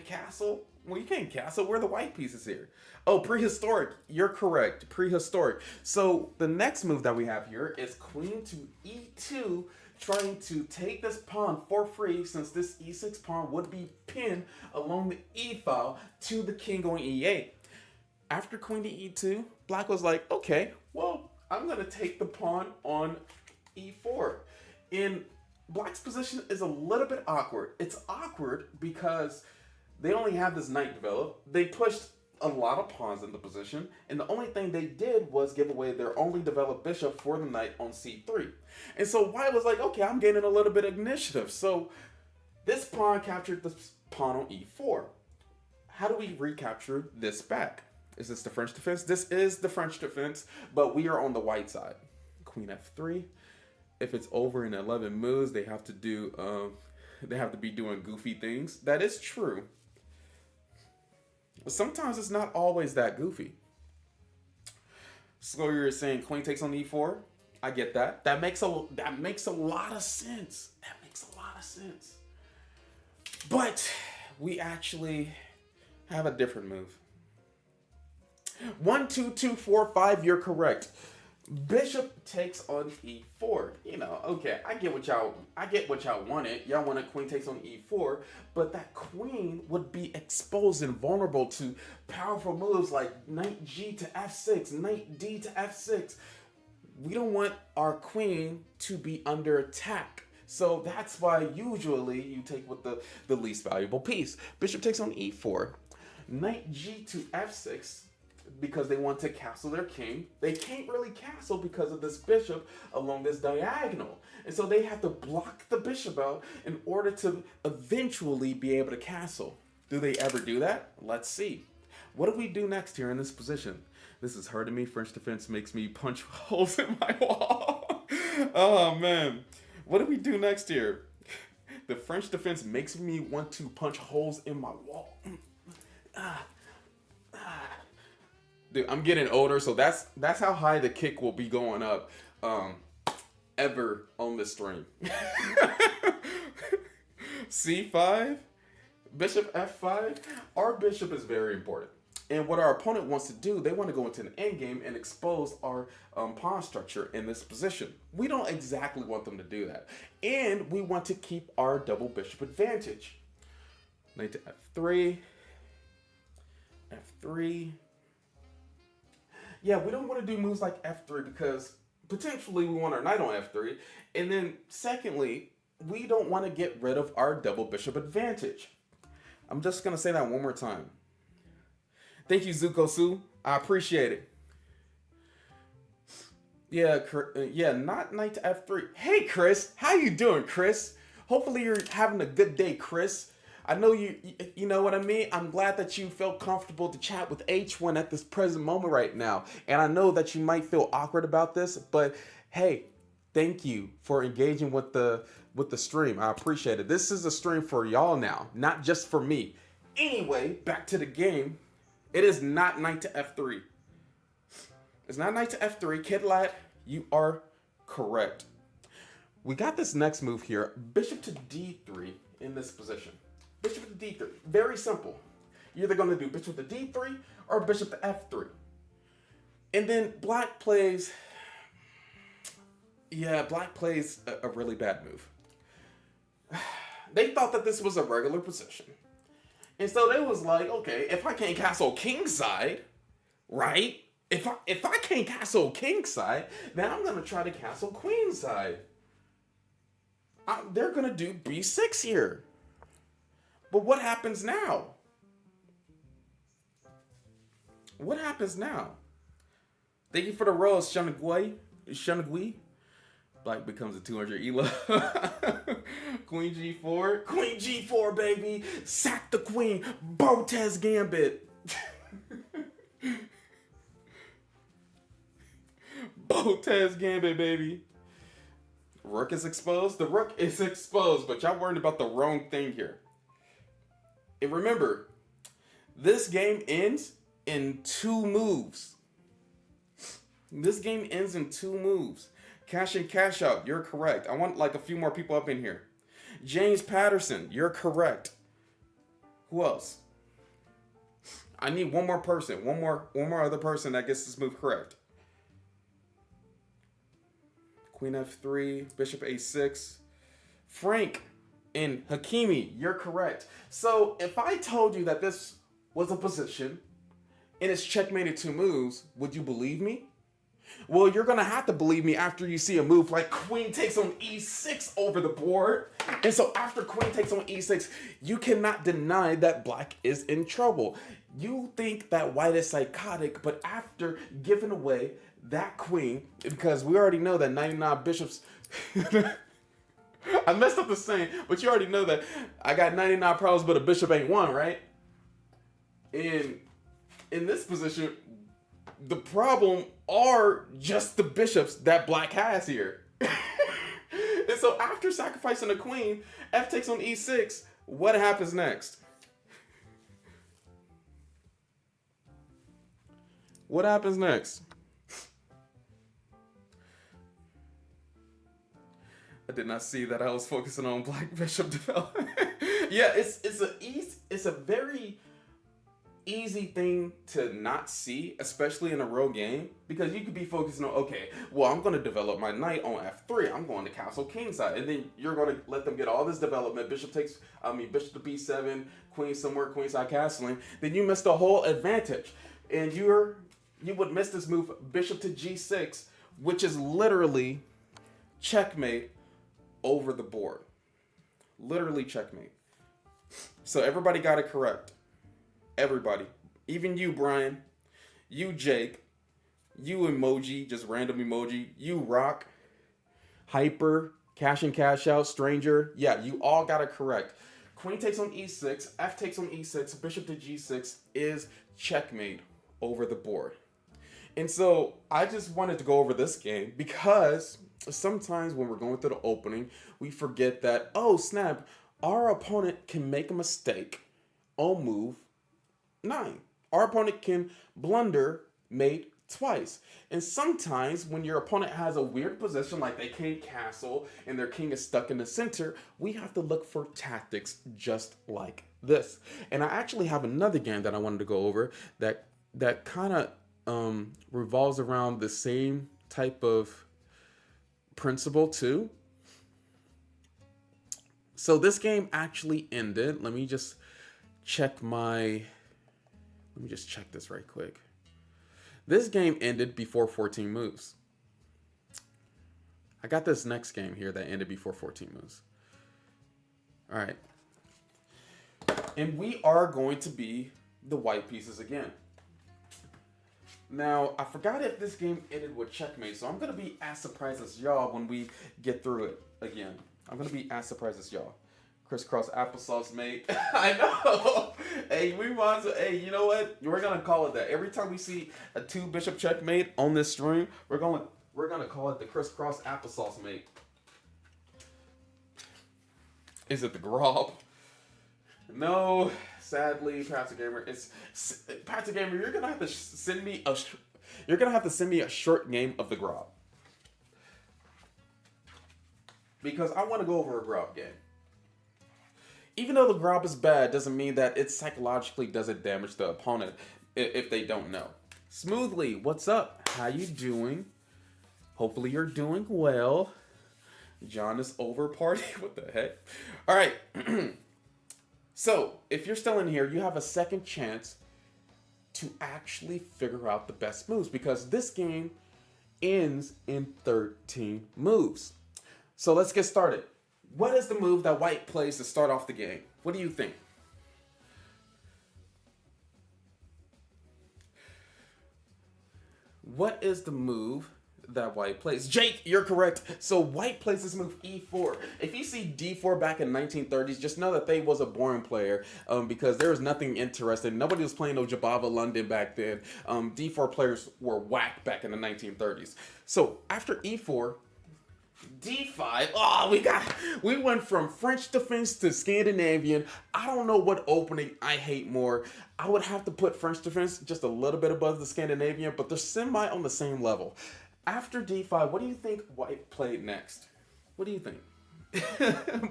Castle. Well, you can't castle. We're the white pieces here. Oh, prehistoric. You're correct. Prehistoric. So the next move that we have here is queen to e2, trying to take this pawn for free, since this e6 pawn would be pinned along the e file to the king going e8. After queen to e2, black was like, okay, well, I'm going to take the pawn on e4. And black's position is a little bit awkward. It's awkward because they only have this knight developed. They pushed a lot of pawns in the position, and the only thing they did was give away their only developed bishop for the knight on c3. And so white was like, okay, I'm gaining a little bit of initiative. So this pawn captured this pawn on e4. How do we recapture this back? Is this the French defense? This is the French defense, but we are on the white side. Queen f3. If it's over in 11 moves, they have to be doing goofy things. That is true. But sometimes it's not always that goofy. Sawyer is saying queen takes on e4. I get that. That makes a lot of sense. of sense. But we actually have a different move. 1, 2, 2, 4, 5. You're correct. Bishop takes on e4. You know, okay, I get what y'all wanted. Y'all wanted queen takes on e4, but that queen would be exposed and vulnerable to powerful moves like knight g to f6, knight d to f6. We don't want our queen to be under attack. So that's why usually you take with the least valuable piece. Bishop takes on e4, knight g to f6, because they want to castle their king. They can't really castle because of this bishop along this diagonal. And so they have to block the bishop out in order to eventually be able to castle. Do they ever do that? Let's see. What do we do next here in this position? This is hurting me. French defense makes me punch holes in my wall. Oh, man. What do we do next here? The French defense makes me want to punch holes in my wall. Dude, I'm getting older, so that's how high the kick will be going up ever on this stream. C5, bishop f5. Our bishop is very important. And what our opponent wants to do, they want to go into an endgame and expose our pawn structure in this position. We don't exactly want them to do that. And we want to keep our double bishop advantage. Knight to f3, f3. Yeah, we don't want to do moves like f3 because potentially we want our knight on f3. And then secondly, we don't want to get rid of our double bishop advantage. I'm just going to say that one more time. Thank you, Zuko-su. I appreciate it. Yeah, not knight to f3. Hey, Chris. How you doing, Chris? Hopefully you're having a good day, Chris. I know you know what I mean? I'm glad that you felt comfortable to chat with H1 at this present moment right now. And I know that you might feel awkward about this, but hey, thank you for engaging with the stream. I appreciate it. This is a stream for y'all now, not just for me. Anyway, back to the game. It is not knight to f3. It's not knight to f3. Kid Lad, you are correct. We got this next move here. Bishop to d3 in this position. Bishop to d3. Very simple. You're either going to do bishop to d3 or bishop to f3. And then black plays... Yeah, black plays a really bad move. They thought that this was a regular position. And so they was like, okay, if I can't castle kingside, right? If I can't castle kingside, then I'm going to try to castle queenside. They're going to do b6 here. But what happens now? What happens now? Thank you for the rose, Shanagui. Black becomes a 200 elo. Queen g4. Queen g4, baby. Sack the queen. Botez Gambit. Botez Gambit, baby. Rook is exposed. The rook is exposed, but y'all worried about the wrong thing here. And remember, this game ends in 2 moves. This game ends in 2 moves. Cash in, cash out. You're correct. I want like a few more people up in here. James Patterson. You're correct. Who else? I need one more person. One more other person that gets this move correct. Queen f3. Bishop a6. Frank and Hakimi. You're correct. So if I told you that this was a position and it's checkmated 2 moves, would you believe me? Well, you're going to have to believe me after you see a move like queen takes on e6 over the board. And so after queen takes on e6, you cannot deny that black is in trouble. You think that white is psychotic, but after giving away that queen, because we already know that 99 bishops... I messed up the saying, but you already know that I got 99 problems, but a bishop ain't one, right? In this position, the problem are just the bishops that black has here. And so after sacrificing a queen, f takes on e6, what happens next? What happens next? I did not see that I was focusing on Black Bishop development. Yeah, it's a very easy thing to not see, especially in a real game, because you could be focusing on, okay, well, I'm going to develop my knight on f3. I'm going to castle kingside, and then you're going to let them get all this development. Bishop to b7, queen somewhere, queenside castling. Then you miss the whole advantage, and you would miss this move, bishop to g6, which is literally checkmate over the board. Literally checkmate. So everybody got it correct. Everybody. Even you, Brian. You, Jake. You, Emoji. Just random emoji. You, Rock. Hyper. Cash in, cash out. Stranger. Yeah, you all got it correct. Queen takes on e6. F takes on e6. Bishop to g6 is checkmate over the board. And so I just wanted to go over this game because sometimes when we're going through the opening, we forget that, oh snap, our opponent can make a mistake on move 9. Our opponent can blunder mate twice. And sometimes when your opponent has a weird position, like they can't castle and their king is stuck in the center, we have to look for tactics just like this. And I actually have another game that I wanted to go over that kind of revolves around the same type of principle too. So this game actually ended. Let me just check this right quick. This game ended before 14 moves. I got this next game here that ended before 14 moves. All right. And we are going to be the white pieces again. Now, I forgot if this game ended with checkmate, so I'm going to be as surprised as y'all when we get through it again. I'm going to be as surprised as y'all. Crisscross applesauce, mate. I know. Hey, you know what? We're going to call it that. Every time we see a 2 bishop checkmate on this stream, we're going to call it the crisscross applesauce, mate. Is it the Grob? No. Sadly, Pastor Gamer, Pastor Gamer. You're gonna have to send me a short game of the Grob, because I want to go over a Grob game. Even though the Grob is bad, doesn't mean that it psychologically doesn't damage the opponent if they don't know. Smoothly, what's up? How you doing? Hopefully you're doing well. John is over party. What the heck? All right. So, if you're still in here, you have a second chance to actually figure out the best moves, because this game ends in 13 moves. So let's get started. What is the move that white plays to start off the game? What do you think? What is the move that white plays? Jake, you're correct. So white plays this move e4. If you see d4 back in 1930s, just know that they was a boring player, because there was nothing interesting. Nobody was playing no Jabava London back then. D4 players were whack back in the 1930s. So after e4, d5. Oh, we went from French defense to Scandinavian. I don't know what opening I hate more. I would have to put French defense just a little bit above the Scandinavian, but they're semi on the same level. After d5, what do you think white played next? What do you think?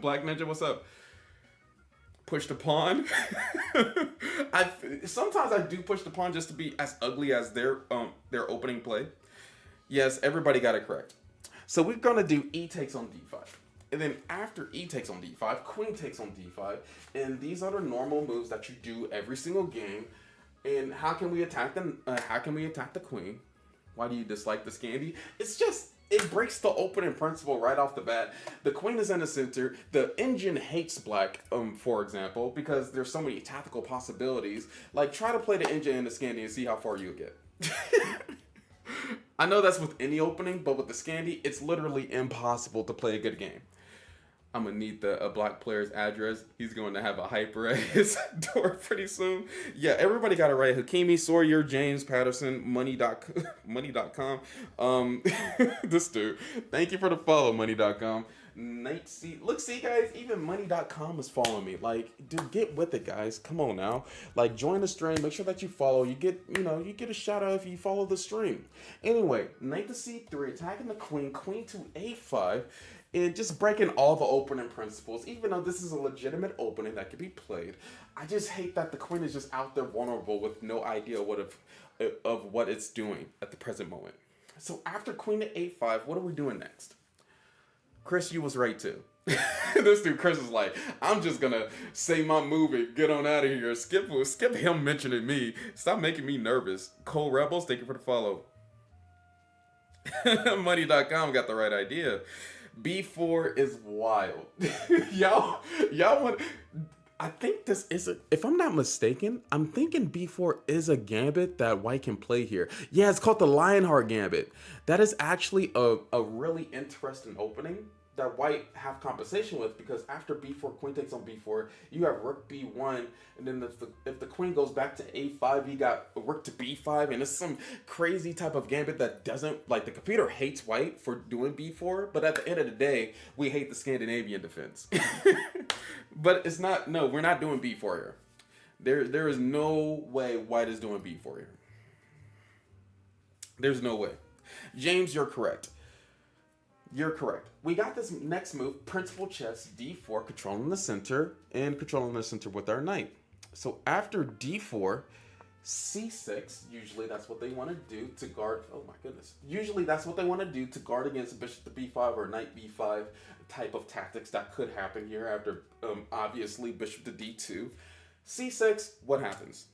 Black Ninja, what's up? Push the pawn. Sometimes I do push the pawn just to be as ugly as their opening play. Yes, everybody got it correct. So we're gonna do e takes on d5. And then after e takes on d5, queen takes on d5. And these are the normal moves that you do every single game. And how can we attack them? How can we attack the queen? Why do you dislike the Scandi? It's just, it breaks the opening principle right off the bat. The queen is in the center. The engine hates black, for example, because there's so many tactical possibilities. Like, try to play the engine in the Scandi and see how far you get. I know that's with any opening, but with the Scandi, it's literally impossible to play a good game. I'm gonna need the black player's address. He's going to have a hyper at his door pretty soon. Yeah, everybody got it right. Hakimi, Sawyer, James, Patterson, money.com. This dude. Thank you for the follow, money.com. Nate C. Look, see guys, even money.com is following me. Like, dude, get with it, guys. Come on now. Like, join the stream. Make sure that you follow. You get a shout out if you follow the stream. Anyway, knight to c3, attacking the queen, queen to a5. and just breaking all the opening principles. Even though this is a legitimate opening that can be played, I just hate that the queen is just out there vulnerable with no idea of what it's doing at the present moment. So after queen to a5, what are we doing next? Chris, you was right too. This dude Chris is like, I'm just gonna say my move and get on out of here. Skip him mentioning me. Stop making me nervous. Cole Rebels, thank you for the follow. Money.com got the right idea. B4 is wild. y'all want. I think this is if I'm not mistaken, I'm thinking B4 is a gambit that white can play here. Yeah, it's called the Lionheart Gambit. That is actually a really interesting opening that white have compensation with, because after b4, queen takes on b4, you have rook b1, and then if the queen goes back to a5, you got rook to b5, and it's some crazy type of gambit that doesn't, like, the computer hates white for doing b4, but at the end of the day, we hate the Scandinavian defense. But it's not, no, we're not doing b4 here. There is no way white is doing b4 here. There's no way. James, you're correct. You're correct. We got this next move, principal chess, d4, controlling the center, and controlling the center with our knight. So after d4, c6, usually that's what they want to do to guard, oh my goodness. Usually that's what they want to do to guard against bishop to b5 or knight b5 type of tactics that could happen here after, obviously, bishop to d2. c6, what happens?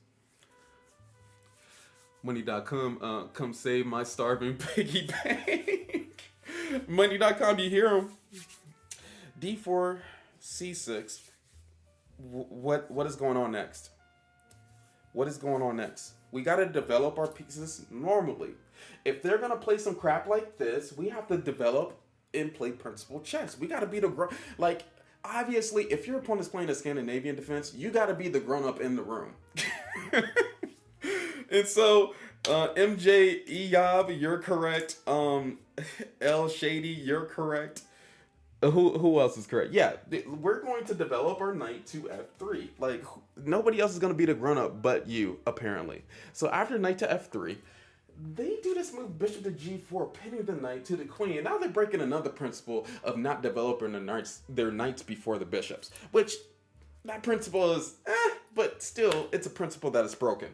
Money.com, come save my starving piggy bank. Money.com, you hear him? d4, c6. What is going on next? What is going on next? We got to develop our pieces normally. If they're going to play some crap like this, we have to develop and play principal chess. We got to be like, obviously, if your opponent's playing a Scandinavian defense, you got to be the grown-up in the room. And so, MJ Eyob, you're correct. L Shady, you're correct. Who else is correct? Yeah, we're going to develop our knight to f3. Like, nobody else is going to be the grown-up but you, apparently. So after knight to f3, they do this move, bishop to g4, pinning the knight to the queen. And now they're breaking another principle of not developing their knights before the bishops. Which, that principle is, but still, it's a principle that is broken.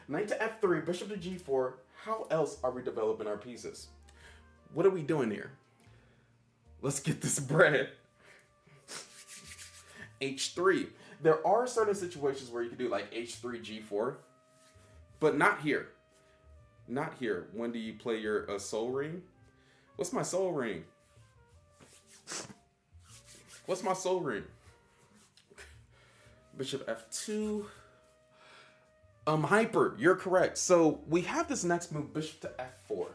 Knight to f3, bishop to g4. How else are we developing our pieces? What are we doing here? Let's get this bread. h3. There are certain situations where you can do like h3, g4, but not here. Not here. When do you play your soul ring? What's my soul ring? What's my soul ring? Bishop f2. Hyper, you're correct. So we have this next move, bishop to f4.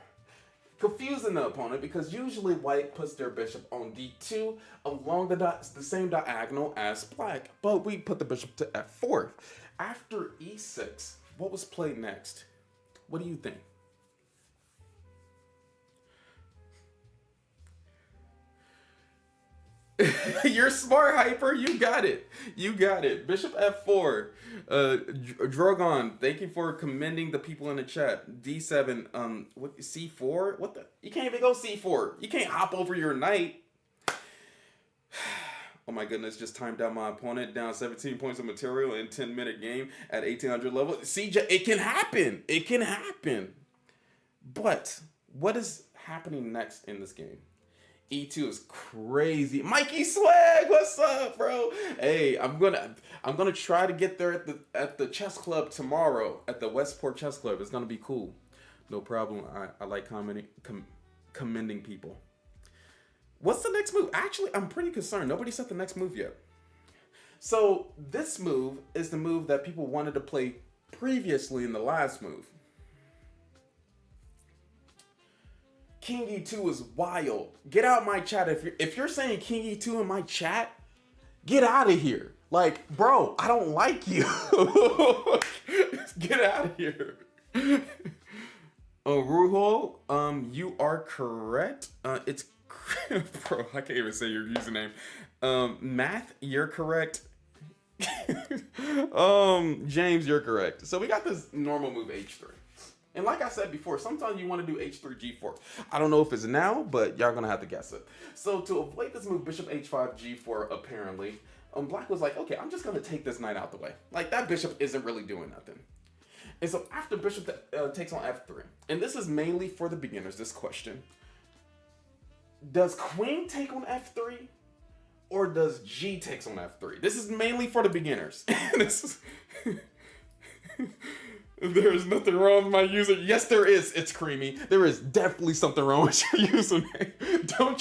Confusing the opponent because usually white puts their bishop on d2 along the same diagonal as black, but we put the bishop to f4. After e6, what was played next? What do you think? You're smart, Hyper. You got it. You got it. Bishop f4. Drogon, thank you for commending the people in the chat. d7. What, c4? What the? You can't even go c4. You can't hop over your knight. Oh my goodness, just timed out my opponent, down 17 points of material in 10-minute game at 1800 level. CJ, it can happen. It can happen. But what is happening next in this game? E2 is crazy. Mikey Swag, what's up, bro? Hey, I'm gonna try to get there at the chess club tomorrow at the Westport Chess Club. It's gonna be cool. No problem. I like commending people. What's the next move? Actually, I'm pretty concerned. Nobody said the next move yet. So this move is the move that people wanted to play previously in the last move. King E2 is wild. Get out my chat. If you're saying King E2 in my chat, get out of here. Like, bro, I don't like you. Get out of here. Ruhol, you are correct. It's bro, I can't even say your username. Math, you're correct. James, you're correct. So we got this normal move H3. And like I said before, sometimes you want to do h3, g4. I don't know if it's now, but y'all gonna have to guess it. So to avoid this move, bishop h5, g4, apparently, black was like, okay, I'm just gonna take this knight out the way. Like, that bishop isn't really doing nothing. And so after bishop takes on f3, and this is mainly for the beginners, this question. Does queen take on f3? Or does g takes on f3? This is mainly for the beginners. This is... There is nothing wrong with my user. Yes, there is. It's creamy. There is definitely something wrong with your username. Don't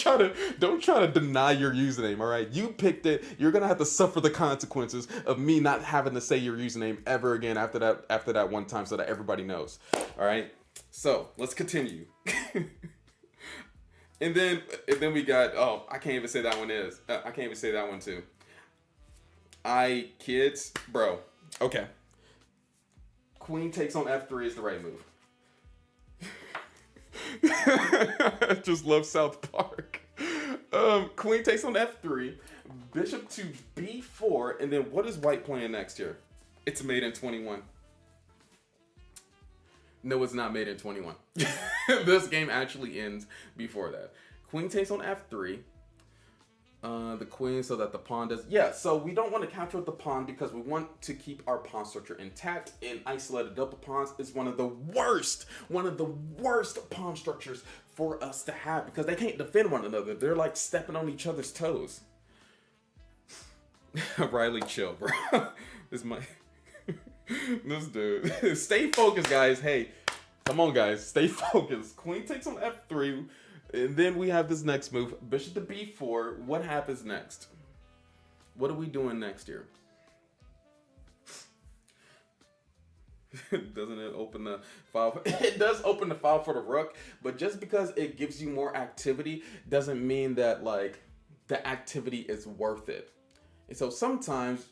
try to deny your username. All right, you picked it. You're gonna have to suffer the consequences of me not having to say your username ever again after that one time, so that everybody knows. All right. So let's continue. and then we got. Oh, I can't even say that one is. I can't even say that one too. Kids, bro. Okay. Queen takes on f3 is the right move. I just love South Park. Queen takes on f3, bishop to b4, and then what is white playing next here? It's made in 21. No, it's not made in 21. This game actually ends before that. Queen takes on f3. The queen, so that the pawn does. Yeah, so we don't want to capture with the pawn because we want to keep our pawn structure intact. And isolated double pawns is one of the worst pawn structures for us to have because they can't defend one another. They're like stepping on each other's toes. Riley, chill, bro. This dude. Stay focused, guys. Hey, come on, guys. Stay focused. Queen takes on f3. And then we have this next move, bishop to b4. What happens next? What are we doing next here? Doesn't it open the file? It does open the file for the rook, but just because it gives you more activity doesn't mean that like the activity is worth it. And so sometimes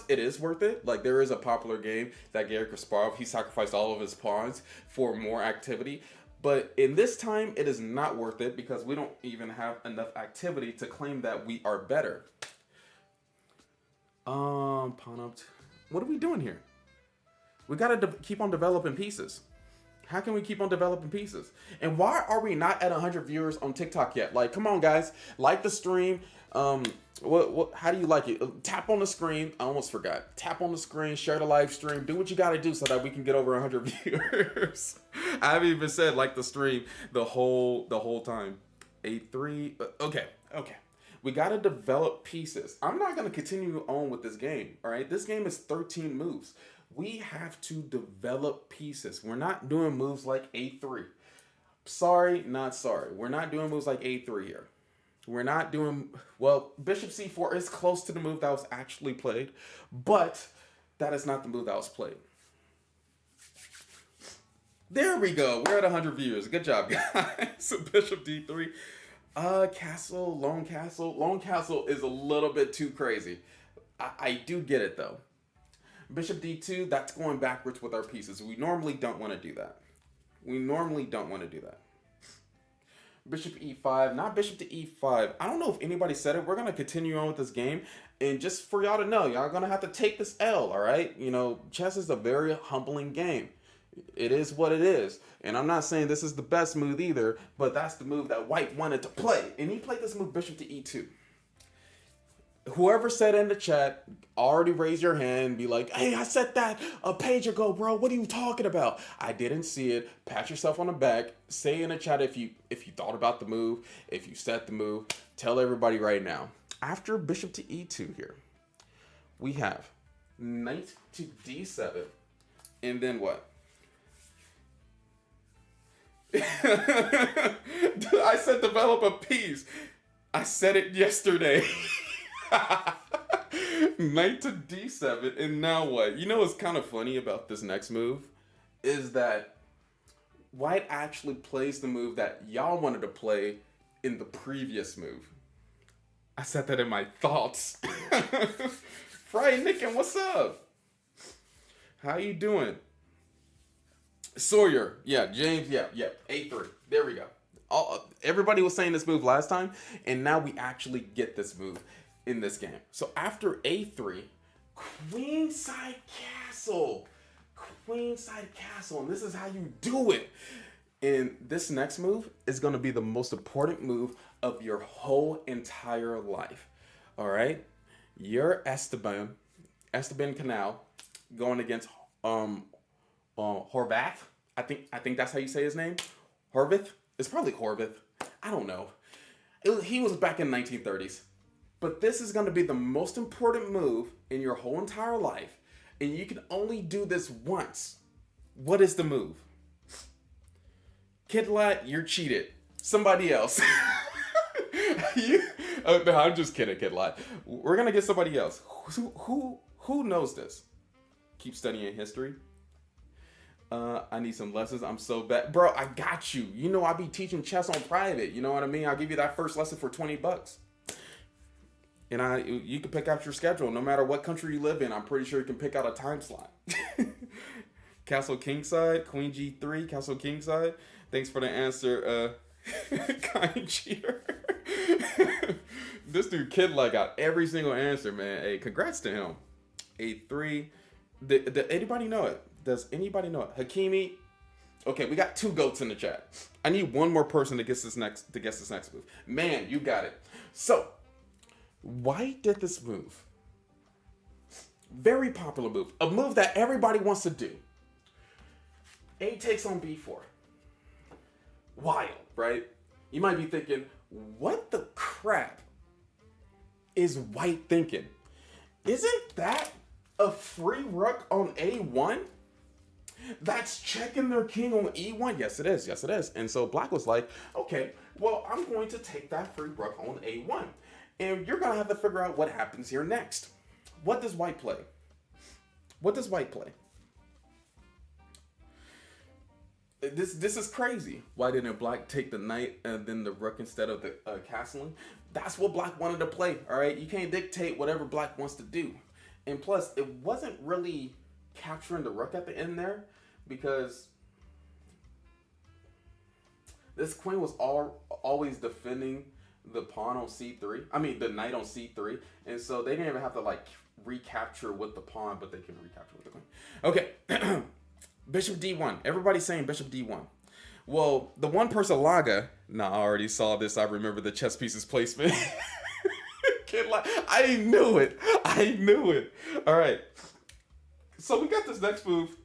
it is worth it. Like there is a popular game that Garry Kasparov, he sacrificed all of his pawns for more activity. But in this time, it is not worth it because we don't even have enough activity to claim that we are better. Pawn up. What are we doing here? We gotta keep on developing pieces. How can we keep on developing pieces? And why are we not at 100 viewers on TikTok yet? Like, come on, guys, like the stream. How do you like it? Tap on the screen. I almost forgot. Tap on the screen, share the live stream, do what you got to do so that we can get over 100 viewers. I haven't even said like the stream the whole time. 8-3. Okay. We got to develop pieces. I'm not going to continue on with this game. All right. This game is 13 moves. We have to develop pieces. We're not doing moves like A3. Sorry, not sorry. We're not doing moves like A3 here. We're not doing, well, bishop c4 is close to the move that was actually played, but that is not the move that was played. There we go. We're at 100 viewers. Good job, guys. So bishop d3. Castle, lone castle. Lone castle is a little bit too crazy. I do get it, though. Bishop d2, that's going backwards with our pieces. We normally don't want to do that. Bishop e5, not bishop to e5. I don't know if anybody said it. We're going to continue on with this game. And just for y'all to know, y'all going to have to take this L, all right? You know, chess is a very humbling game. It is what it is. And I'm not saying this is the best move either, but that's the move that white wanted to play. And he played this move, bishop to e2. Whoever said in the chat, already raise your hand and be like, hey, I said that a page ago, bro. What are you talking about? I didn't see it. Pat yourself on the back. Say in the chat if you thought about the move, if you set the move. Tell everybody right now. After bishop to e2 here, we have knight to d7. And then what? I said develop a piece. I said it yesterday. Knight to d7, and now what? You know what's kind of funny about this next move is that white actually plays the move that y'all wanted to play in the previous move. I said that in my thoughts. Friday Nicken, what's up? How you doing? Sawyer, yeah, James, yeah, A3. There we go. Everybody was saying this move last time, and now we actually get this move in this game. So after A3, queenside castle. queenside castle, and this is how you do it. And this next move is going to be the most important move of your whole entire life. All right, you're Esteban Canal, going against Horvath. I think that's how you say his name. Horvath. It's probably Horvath. I don't know. He was back in 1930s. But this is going to be the most important move in your whole entire life, and you can only do this once. What is the move? Kidlat, you're cheated. Somebody else. No, I'm just kidding, Kidlat. We're gonna get somebody else. Who knows this? Keep studying history. I need some lessons. I'm so bad, bro. I got you. You know I be teaching chess on private. You know what I mean? I'll give you that first lesson for $20. And you can pick out your schedule. No matter what country you live in, I'm pretty sure you can pick out a time slot. Castle Kingside, Queen G3, Castle Kingside. Thanks for the answer, kind cheater. This dude Kidla got every single answer, man. Hey, congrats to him. A3. Did anybody know it? Does anybody know it? Hakimi. Okay, we got 2 goats in the chat. I need one more person to guess this next move. Man, you got it. So, White did this move. Very popular move. A move that everybody wants to do. A takes on B4. Wild, right? You might be thinking, what the crap is White thinking? Isn't that a free rook on A1? That's checking their king on E1. Yes, it is. Yes, it is. And so Black was like, okay, well, I'm going to take that free rook on A1. And you're going to have to figure out what happens here next. What does White play? What does White play? This is crazy. Why didn't Black take the knight and then the rook instead of the castling? That's what Black wanted to play, all right? You can't dictate whatever Black wants to do. And plus, it wasn't really capturing the rook at the end there because this queen was always defending the pawn on C3. I mean, the knight on C3. And so they didn't even have to, like, recapture with the pawn, but they can recapture with the queen. Okay. Bishop D1. Everybody's saying Bishop D1. Well, the one person Laga, I already saw this. I remember the chess pieces placement. I knew it. I knew it. All right. So we got this next move.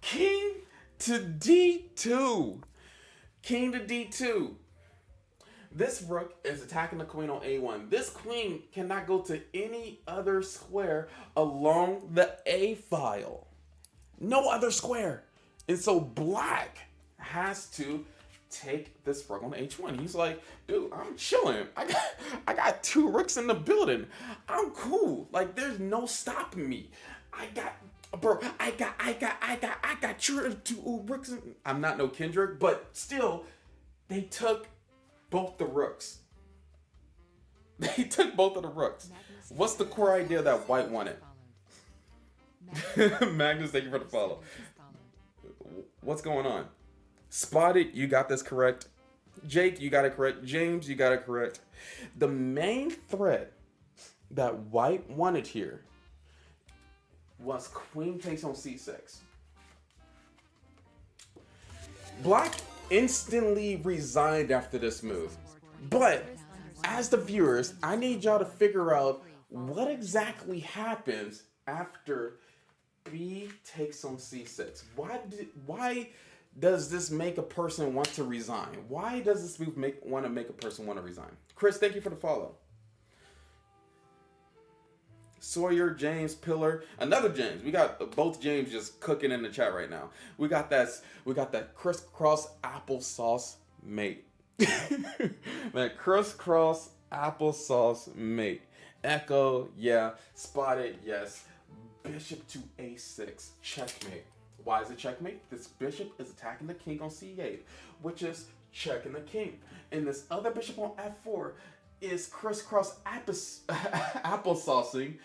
King to D2. King to D2. This rook is attacking the queen on A1. This queen cannot go to any other square along the A file. No other square. And so Black has to take this rook on H1. He's like, dude, I'm chilling. I got 2 rooks in the building. I'm cool. Like, there's no stopping me. I got your 2 rooks. I'm not no Kendrick, but still, they took both the rooks. They took both of the rooks. What's the core idea that White wanted? Magnus, thank you for the follow. What's going on? Spotted, you got this correct. Jake, you got it correct. James, you got it correct. The main threat that White wanted here was queen takes on C6. Black instantly resigned after this move. But as the viewers, I need y'all to figure out what exactly happens after B takes on C6. Why does this make a person want to resign? Why does this move want to make a person want to resign? Chris, thank you for the follow. Sawyer, James, Pillar, another James. We got both James just cooking in the chat right now. We got that crisscross applesauce mate. That crisscross applesauce mate. Echo, yeah. Spotted, yes. Bishop to A6, checkmate. Why is it checkmate? This bishop is attacking the king on C8, which is checking the king. And this other bishop on F4 is crisscross applesaucing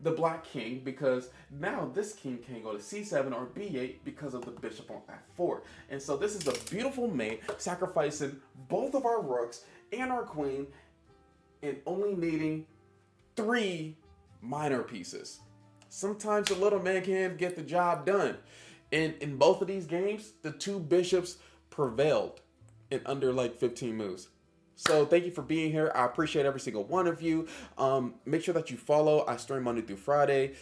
the Black king, because now this king can go to C7 or B8 because of the bishop on F4. And so this is a beautiful mate, sacrificing both of our rooks and our queen and only needing 3 minor pieces. Sometimes the little man can get the job done. And in both of these games, the two bishops prevailed in under like 15 moves. So thank you for being here. I appreciate every single one of you. Make sure that you follow. I stream Monday through Friday.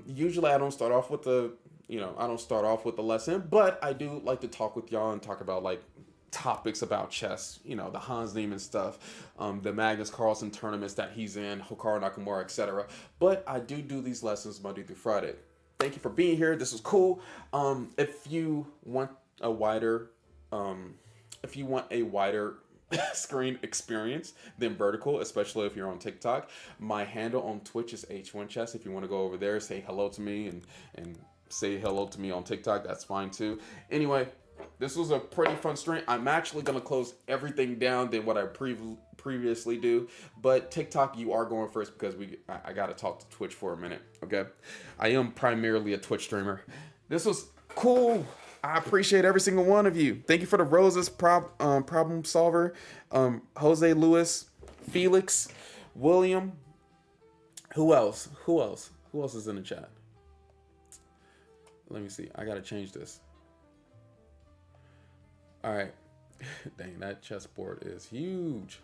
Usually I don't start off with I don't start off with the lesson, but I do like to talk with y'all and talk about like topics about chess, the Hans Niemann stuff, the Magnus Carlsen tournaments that he's in, Hikaru Nakamura, etc. But I do these lessons Monday through Friday. Thank you for being here. This was cool. If you want a wider, screen experience than vertical, especially if you're on TikTok, my handle on Twitch is H1Chess. If you want to go over there, say hello to me and say hello to me on TikTok, that's fine too. Anyway, this was a pretty fun stream. I'm actually going to close everything down than what I previously do. But TikTok, you are going first because I got to talk to Twitch for a minute, okay? I am primarily a Twitch streamer. This was cool. I appreciate every single one of you. Thank you for the roses, problem solver, Jose Luis, Felix, William. Who else is in the chat? Let me see. I got to change this. All right. Dang, that chessboard is huge.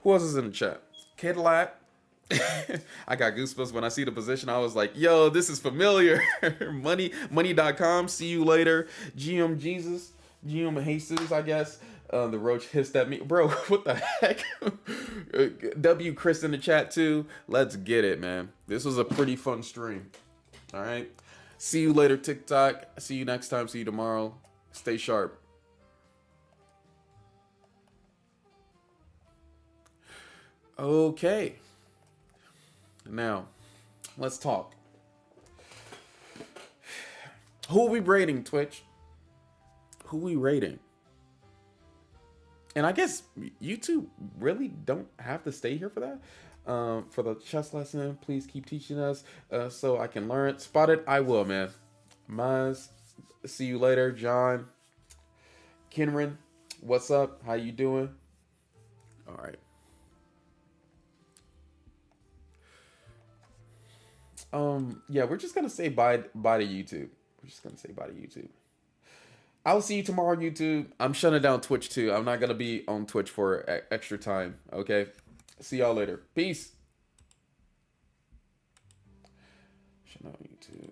Who else is in the chat? Kidlat. I got goosebumps when I see the position. I was like, yo, this is familiar. Money.com. See you later. GM Jesus. GM Jesus, I guess. The roach hissed at me. Bro, what the heck? W. Chris in the chat too. Let's get it, man. This was a pretty fun stream. All right. See you later, TikTok. See you next time. See you tomorrow. Stay sharp. Okay. Now, let's talk. Who are we rating, Twitch? Who are we rating? And I guess YouTube really don't have to stay here for that. For the chess lesson, please keep teaching us so I can learn. Spotted, I will, man. Maz, see you later. John, Kenran, what's up? How you doing? All right. Yeah, we're just gonna say bye to YouTube. We're just gonna say bye to YouTube. I'll see you tomorrow on YouTube. I'm shutting down Twitch too. I'm not gonna be on Twitch for extra time. Okay. See y'all later. Peace. Shut down YouTube.